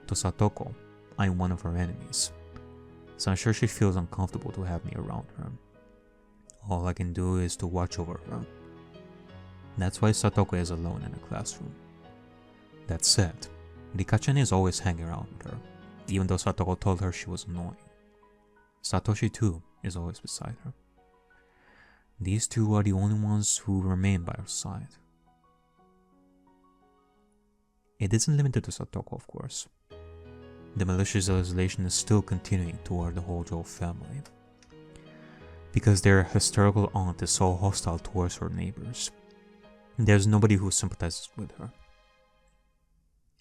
To Satoko, I am one of her enemies, so I'm sure she feels uncomfortable to have me around her. All I can do is to watch over her. That's why Satoko is alone in the classroom. That said, Rika-chan is always hanging around with her, even though Satoko told her she was annoying. Satoshi too is always beside her. These two are the only ones who remain by her side. It isn't limited to Satoko, of course. The malicious isolation is still continuing toward the Hojo family, because their hysterical aunt is so hostile towards her neighbors. There's nobody who sympathizes with her.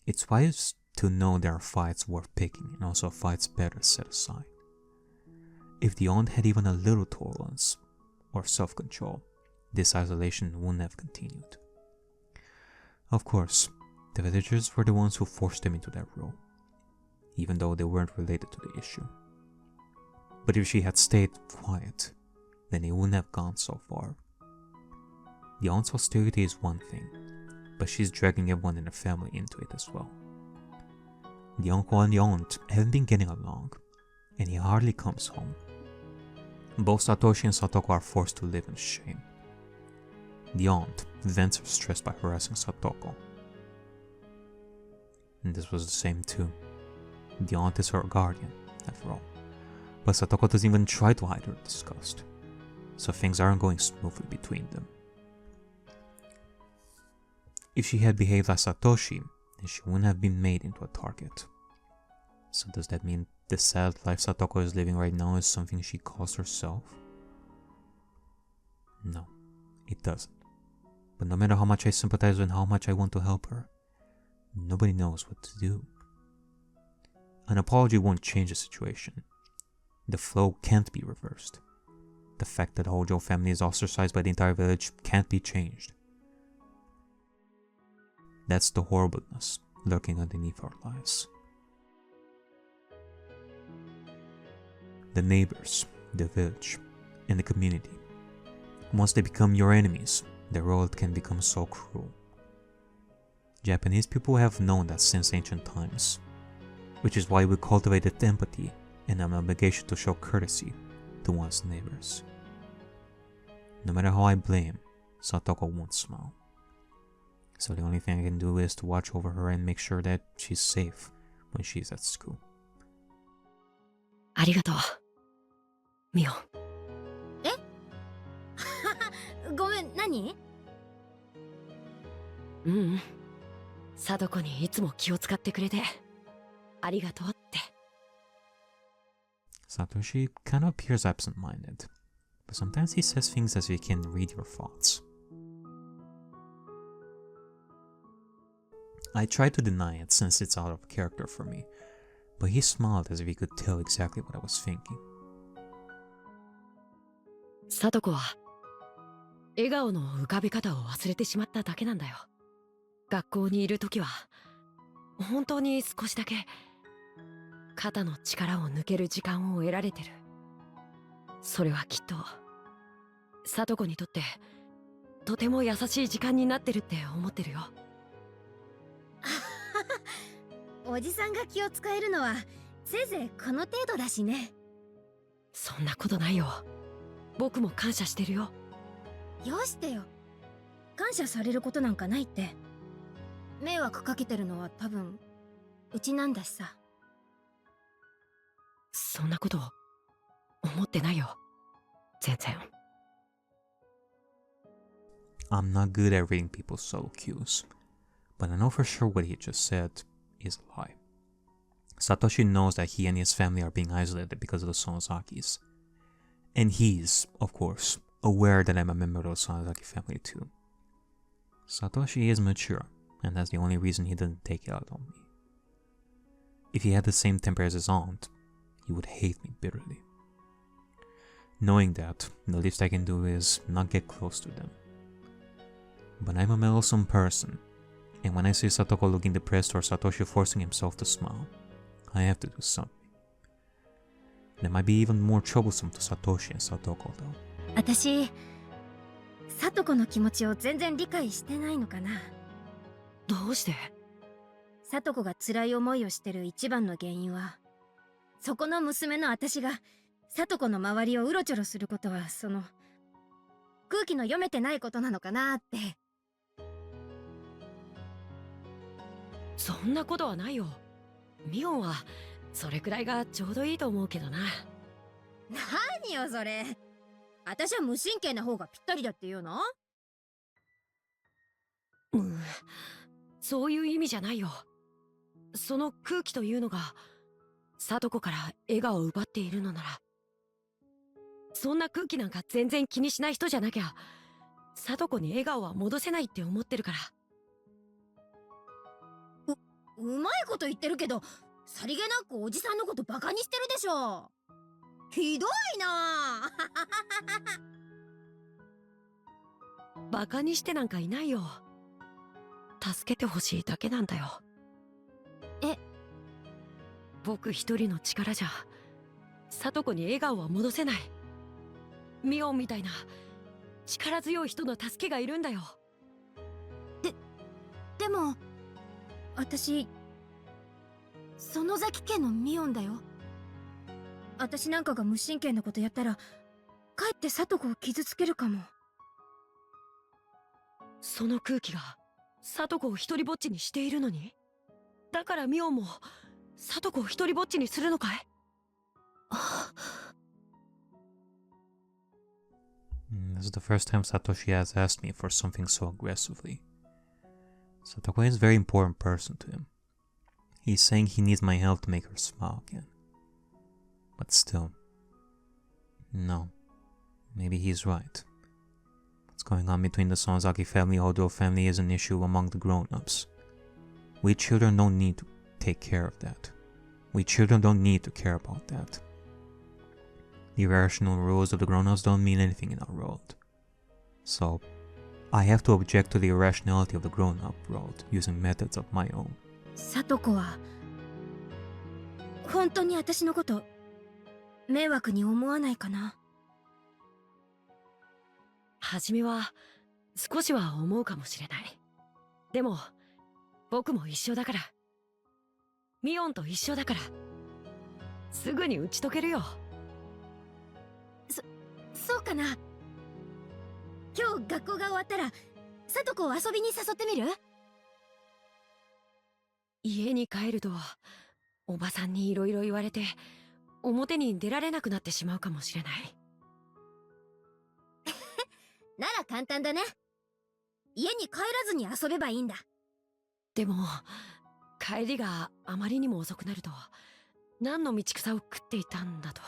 It's wise to know there are fights worth picking and also fights better set aside. If the aunt had even a little tolerance or self-control, this isolation wouldn't have continued. Of course, the villagers were the ones who forced them into that role, even though they weren't related to the issue. But if she had stayed quiet, then it wouldn't have gone so far. The aunt's hostility is one thing, but she's dragging everyone in the family into it as well. The uncle and the aunt haven't been getting along, and he hardly comes home. Both Satoshi and Satoko are forced to live in shame. The aunt vents her stress by harassing Satoko. And this was the same too. The aunt is her guardian, after all. But Satoko doesn't even try to hide her disgust, so things aren't going smoothly between them. If she had behaved like Satoshi, then she wouldn't have been made into a target. So does that mean the sad life Satoko is living right now is something she caused herself? No, it doesn't. But no matter how much I sympathize and how much I want to help her, nobody knows what to do. An apology won't change the situation. The flow can't be reversed. The fact that the Hojo family is ostracized by the entire village can't be changed. That's the horribleness lurking underneath our lives. The neighbors, the village, and the community. Once they become your enemies, the world can become so cruel. Japanese people have known that since ancient times, which is why we cultivated empathy and an obligation to show courtesy to one's neighbors. No matter how I blame, Satoko won't smile. So the only thing I can do is to watch over her and make sure that she's safe when she's at school. ありがとう、ミオ。えごめん、何？貞子にいつも気を使ってくれてありがとうって。Satoshi kind of appears absent-minded, but sometimes he says things as if he can read your thoughts. I tried to deny it since it's out of character for me, but he smiled as if he could tell exactly what I was thinking. 貞子は笑顔の浮かべ方を忘れてしまっただけなんだよ。学校にいるときは本当に少しだけ肩の力を抜ける時間を得られてる。それはきっと貞子にとってとても優しい時間になってるって思ってるよ。おじさんが気を使えるのはせいぜいこの程度だしね。そんなことないよ。僕も感謝してるよ。よしてよ。感謝されることなんかないって。迷惑かけてるのは多分うちなんだしさ。そんなこと思ってないよ。全然。I'm not good at reading people's subtle cues, but I know for sure what he just said is a lie. Satoshi knows that he and his family are being isolated because of the Sonozakis. And he's, of course, aware that I'm a member of the Sonozaki family too. Satoshi is mature, and that's the only reason he didn't take it out on me. If he had the same temper as his aunt, he would hate me bitterly. Knowing that, the least I can do is not get close to them. But I'm a meddlesome person, and when I see Satoko looking depressed or Satoshi forcing himself to smile, I have to do something. That might be even more troublesome to Satoshi and Satoko though. 私、さとこの気持ちを全然理解してないのかな。どうして？さとこが辛い思いをしてる一番の原因は、そこの娘の私がさとこの周りをうろちょろすることは空気の読めてないことなのかなって。そんなことはないよ。ミオンはそれくらいがちょうどいいと思うけどな。何よそれ。私は無神経な方がぴったりだって言うの？そういう意味じゃないよ。その空気というのがサトコから笑顔を奪っているのなら、そんな空気なんか全然気にしない人じゃなきゃサトコに笑顔は戻せないって思ってるから。うまいこと言ってるけど、さりげなくおじさんのことバカにしてるでしょ。ひどいな。バカにしてなんかいないよ。助けてほしいだけなんだよ。え？僕一人の力じゃサトコに笑顔は戻せない。ミオンみたいな力強い人の助けがいるんだよ。でも私園崎家のミオンだよ。私なんかが無神経なことやったらかえってサトコを傷つけるかも。その空気がサトコを一人ぼっちにしているのに、だからミオンもサトコを一人ぼっちにするのかい？This is the first time Satoshi has asked me for something so aggressively. Satoko is a very important person to him. He's saying he needs my help to make her smile again. But still, no, maybe he's right. What's going on between the Sonozaki family and Hodo family is an issue among the grown-ups. We children don't need to take care of that. We children don't need to care about that. The irrational rules of the grown-ups don't mean anything in our world. So, I have to object to the irrationality of the grown-up world using methods of my own. サトコは本当に私のこと迷惑に思わないかな。初めは少しは思うかもしれない。でも僕も一緒だから、ミオンと一緒だから、すぐに打ち解けるよ。そうかな。今日学校が終わったらサトコを遊びに誘ってみる？家に帰るとおばさんにいろいろ言われて表に出られなくなってしまうかもしれない。なら簡単だね。家に帰らずに遊べばいいんだ。でも帰りがあまりにも遅くなると何の道草を食っていたんだと。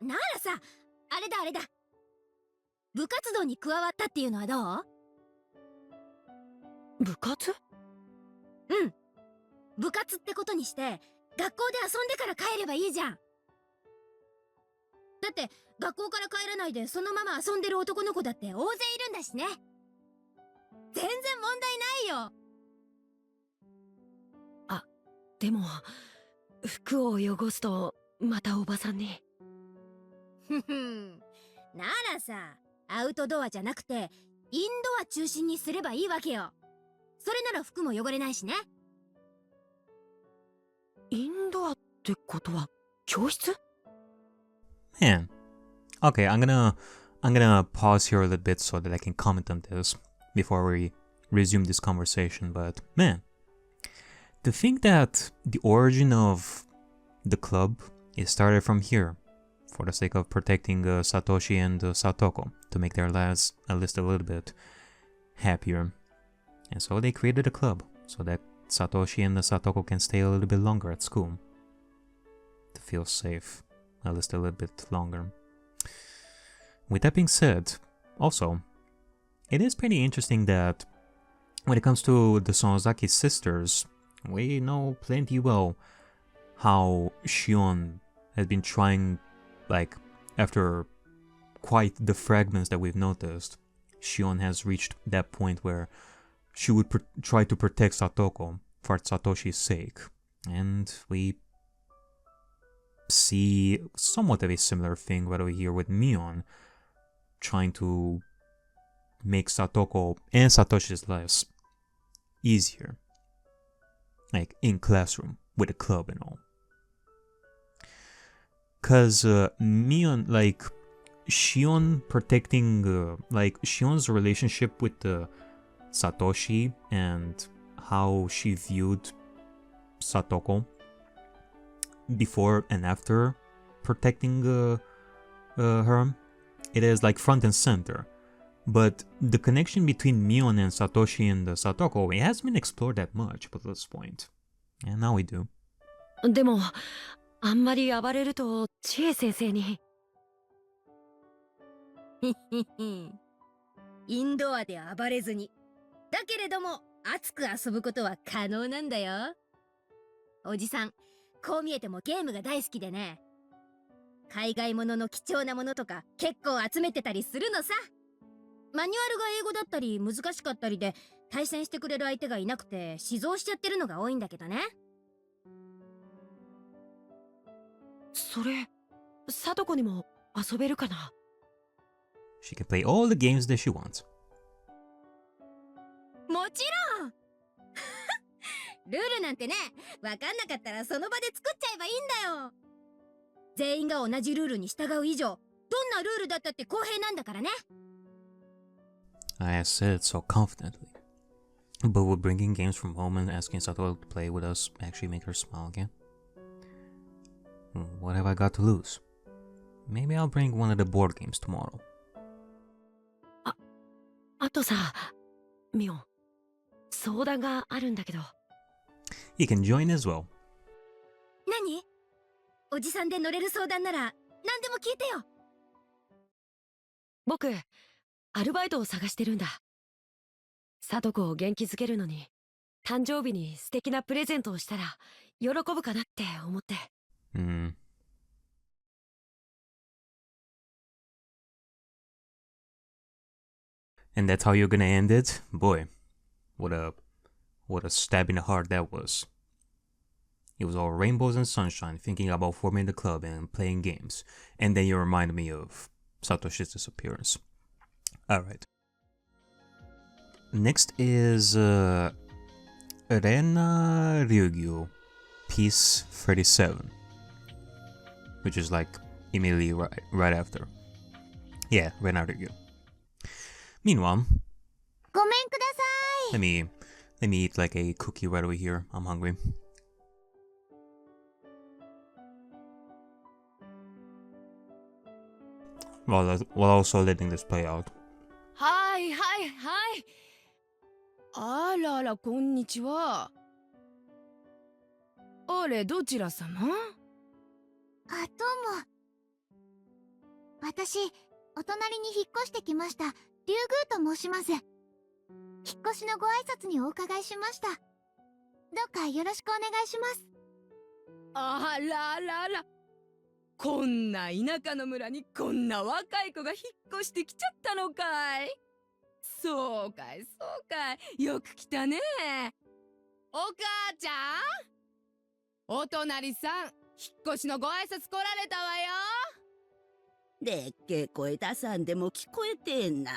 ならさ、あれだ。部活動に加わったっていうのはどう？部活？うん。部活ってことにして学校で遊んでから帰ればいいじゃん。だって学校から帰らないでそのまま遊んでる男の子だって大勢いるんだしね。全然問題ないよ。あ、でも服を汚すとまたおばさんに。ならさ、アウトドアじゃなくてインドア中心にすればいいわけよ。それなら服も汚れないしね。インドアってことは教室？ Man. Okay, I'm gonna pause here a little bit so that I can comment on this before we resume this conversation, but man, to think that the origin of the club is started from here for the sake of protecting Satoshi and Satoko to make their lives at least a little bit happier. And so they created a club so that Satoshi and Satoko can stay a little bit longer at school to feel safe, at least a little bit longer. With that being said, also, it is pretty interesting that when it comes to the Sonozaki sisters, we know plenty well how Shion has been trying, like, after quite the fragments that we've noticed, Shion has reached that point where she would try to protect Satoko for Satoshi's sake. And we see somewhat of a similar thing right over here with Mion, trying to make Satoko and Satoshi's lives easier, like in classroom with a club and all. Cause Mion, like Shion protecting, like Shion's relationship with Satoshi and how she viewed Satoko before and after protecting her, it is like front and center. But the connection between Mion and Satoshi and Satoko, it hasn't been explored that much up to this point. And now we do. でもあんまり暴れると千恵先生に。インドアで暴れずに。だけれども熱く遊ぶことは可能なんだよ。おじさん、こう見えてもゲームが大好きでね。海外ものの貴重なものとか結構集めてたりするのさ。マニュアルが英語だったり難しかったりで対戦してくれる相手がいなくて死蔵しちゃってるのが多いんだけどね。それ、貞子にも遊べるかな？ She can play all the games that she wants. もちろんルールなんてね、わかんなかったらその場で作っちゃえばいいんだよ。全員が同じルールに従う以上、どんなルールだったって公平なんだからね。I said it so confidently. But would bringing games from home and asking Satoko to play with us actually make her smile again? What have I got to lose? Maybe I'll bring one of the board games tomorrow. あとさ、ミオン、相談があるんだけど。You can join as well. 何？おじさんで乗れる相談なら何でも聞いてよ。僕、アルバイトを探してるんだ。貞子を元気づけるのに、誕生日に素敵なプレゼントをしたら喜ぶかなって思って。And that's how you're gonna end it? Boy, what a stab in the heart that was. It was all rainbows and sunshine, thinking about forming the club and playing games. And then you reminded me of Satoshi's disappearance. Alright. Next is Rena Ryuugu, piece 37. Which is like immediately right after. Yeah, Rena Ryuugu. Meanwhile, ごめんください。let me eat like a cookie right over here. I'm hungry. While also letting this play out. はいはいはい。あらら、こんにちは。あれ、どちら様？あ、どうも。私、お隣に引っ越してきました、リュウグウと申します。引っ越しのご挨拶にお伺いしました。どうかよろしくお願いします。あららら。こんな田舎の村にこんな若い子が引っ越してきちゃったのかい。そうかいそうかい、よく来たね。お母ちゃん、お隣さん、引っ越しのご挨拶来られたわよ。でっけえ声出さんでも聞こえてんな。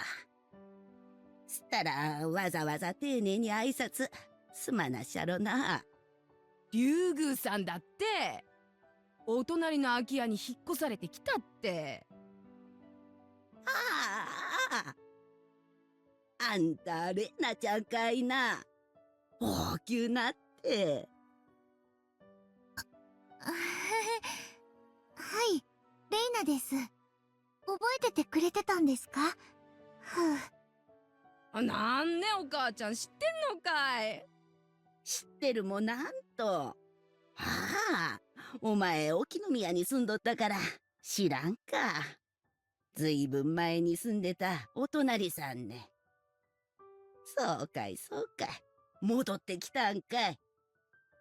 すったらわざわざ丁寧に挨拶すまなっしゃろな。竜宮さんだって。お隣の空き家に引っ越されてきたって。ああ、あんたレナちゃんかいな。大きゅうなって。はい、レイナです。覚えててくれてたんですか？なんね、お母ちゃん知ってんのかい。知ってるもなんと。ああ、お前沖宮に住んどったから知らんか。ずいぶん前に住んでたお隣さんね。そうかいそうかい、戻ってきたんかい。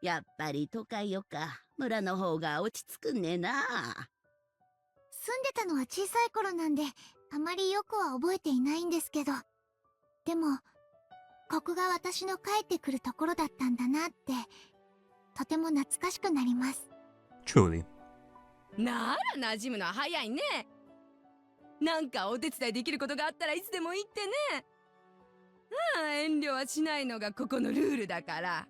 やっぱり都会よか村の方が落ち着くんねえな。住んでたのは小さい頃なんであまりよくは覚えていないんですけど、でもここが私の帰ってくるところだったんだなってとても懐かしくなります。Truly. なら馴染むのは早いね。なんかお手伝いできることがあったらいつでも言ってね。遠慮はしないのがここのルールだから。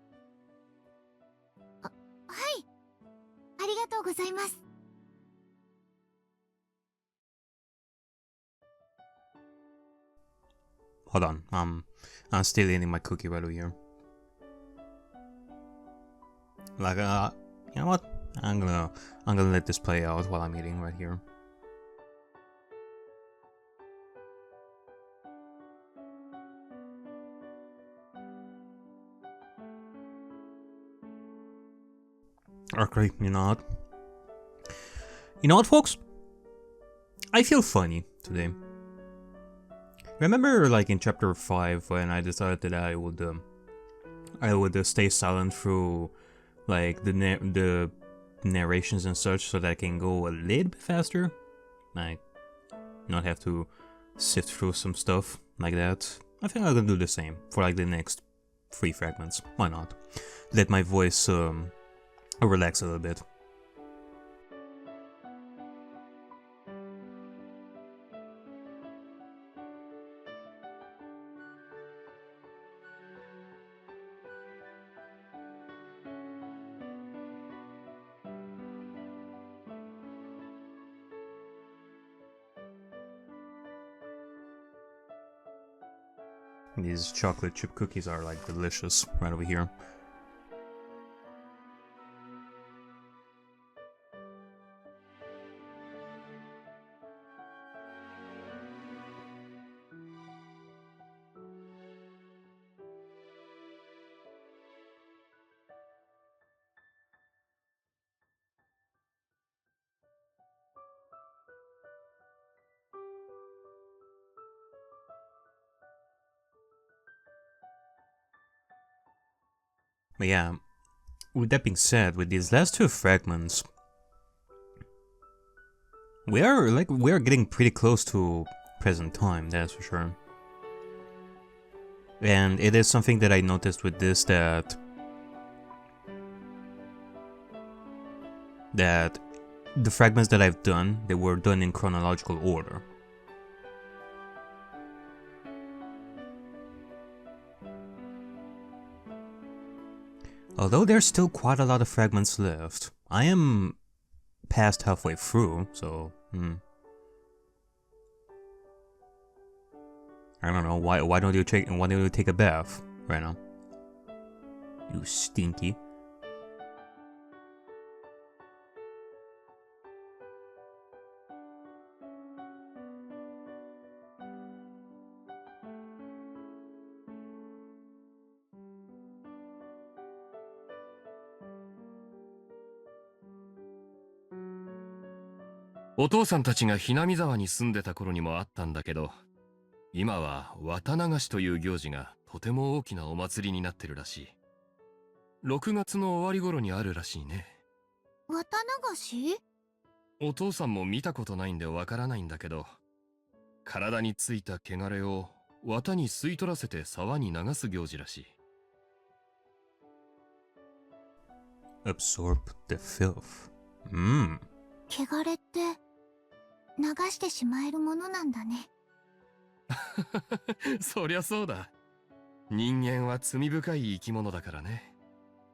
はい、ありがとうございます。Hold on. I'm still eating my cookie right over here. Like, you know what? I'm gonna let this play out while I'm eating right here. Okay, you know what? You know what, folks? I feel funny today. Remember, like in chapter 5, when I decided that I would stay silent through like the narrations and such, so that I can go a little bit faster, like not have to sift through some stuff like that. I think I'm gonna do the same for like the next 3 fragments. Why not? Let my voice relax a little bit. These chocolate chip cookies are like delicious right over here. But yeah, with that being said, with these last 2 fragments, we are getting pretty close to present time, that's for sure. And it is something that I noticed with this, that the fragments that I've done, they were done in chronological order. Although there's still quite a lot of fragments left, I am past halfway through, so I don't know, why don't you take a bath right now? You stinky. "お父さんたちがHinamizawaに住んでた頃にもあったんだけど、今は綿流しという行事がとても大きなお祭りになってるらしい。6月の終わり頃にあるらしいね。綿流し？お父さんも見たことないんでわからないんだけど、体についた汚れを綿に吸い取らせて沢に流す行事らしい。Absorb the filth. 汚れって流してしまえるものなんだね。そりゃそうだ。人間は罪深い生き物だからね。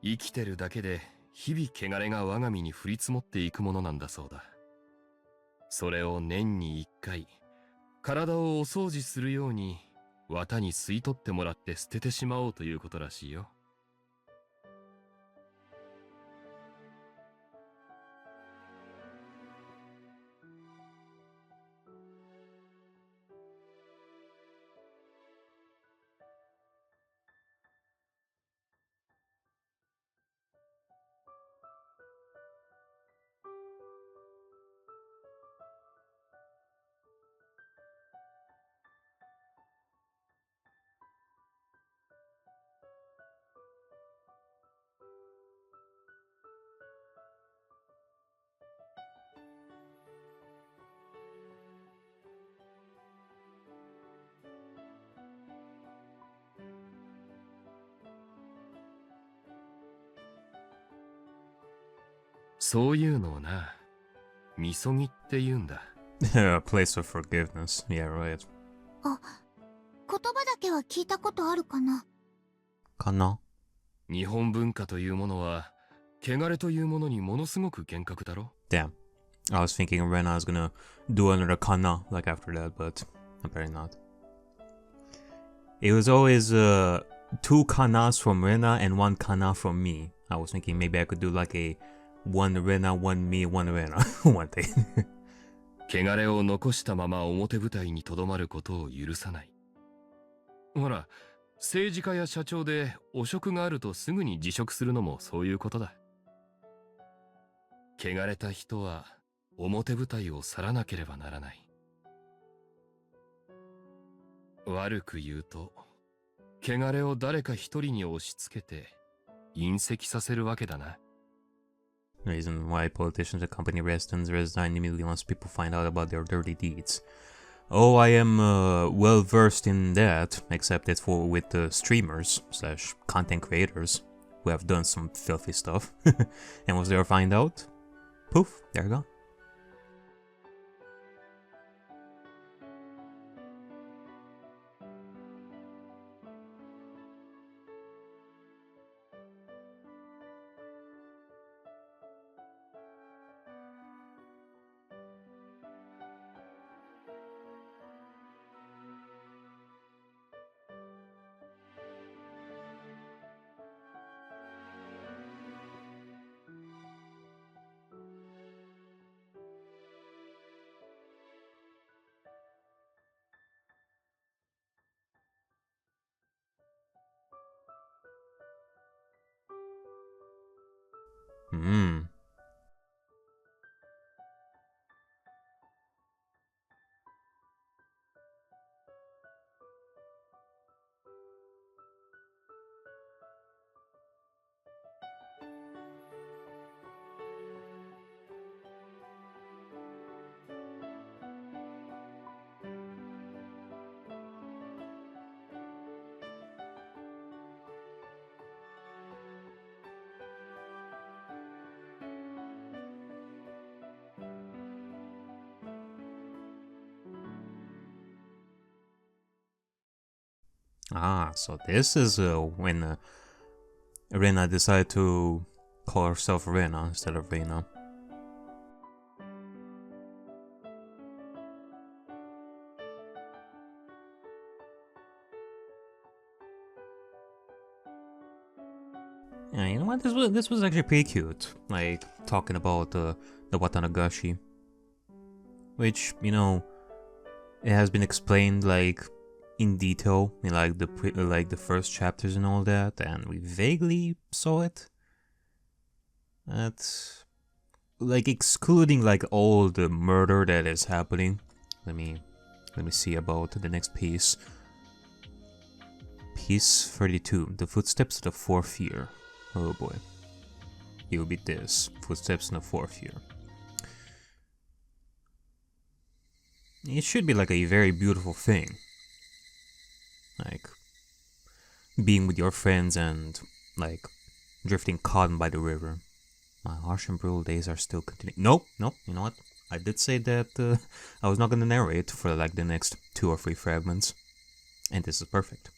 生きてるだけで日々汚れが我が身に降り積もっていくものなんだそうだ。それを年に一回体をお掃除するように綿に吸い取ってもらって捨ててしまおうということらしいよ。そういうのをな、みそぎって言うんだ。A place of forgiveness. Yeah, right. あ、言葉だけは聞いたことあるかな。かな？日本文化というものは、汚れというものにものすごく厳格だろ。Damn. I was thinking Rena was gonna do another kana like after that, but apparently not. It was always 2 kanas from Rena and 1 kana from me. I was thinking maybe I could do like a 1 Rena, 1 me, 1 Rena one day. 汚れを残したまま表舞台にとどまることを許さない。ほら、政治家や社長で汚職があるとすぐに辞職するのもそういうことだ。汚れた人は表舞台を去らなければならない。悪く言うと、汚れを誰か一人に押し付けて隕石させるわけだな。Reason why politicians accompany residents resign immediately once people find out about their dirty deeds. Oh, I am well versed in that, except it's for with the streamers / content creators who have done some filthy stuff. And once they find out, poof, they're gone. Hmm. Ah, so this is when Rena decided to call herself Rena instead of Rena. Yeah, you know what? This was actually pretty cute. Like talking about the Watanagashi, which, you know, it has been explained like in detail in like the first chapters and all that, and we vaguely saw it. That's like excluding like all the murder that is happening. Let me see about the next piece. Piece 32. The footsteps of the fourth year. Oh boy. It will be this. Footsteps in the fourth year. It should be like a very beautiful thing. Like being with your friends and like drifting cotton by the river. My harsh and brutal days are still continuing. Nope, you know what? I did say that I was not going to narrate for like the next 2 or 3 fragments, and this is perfect.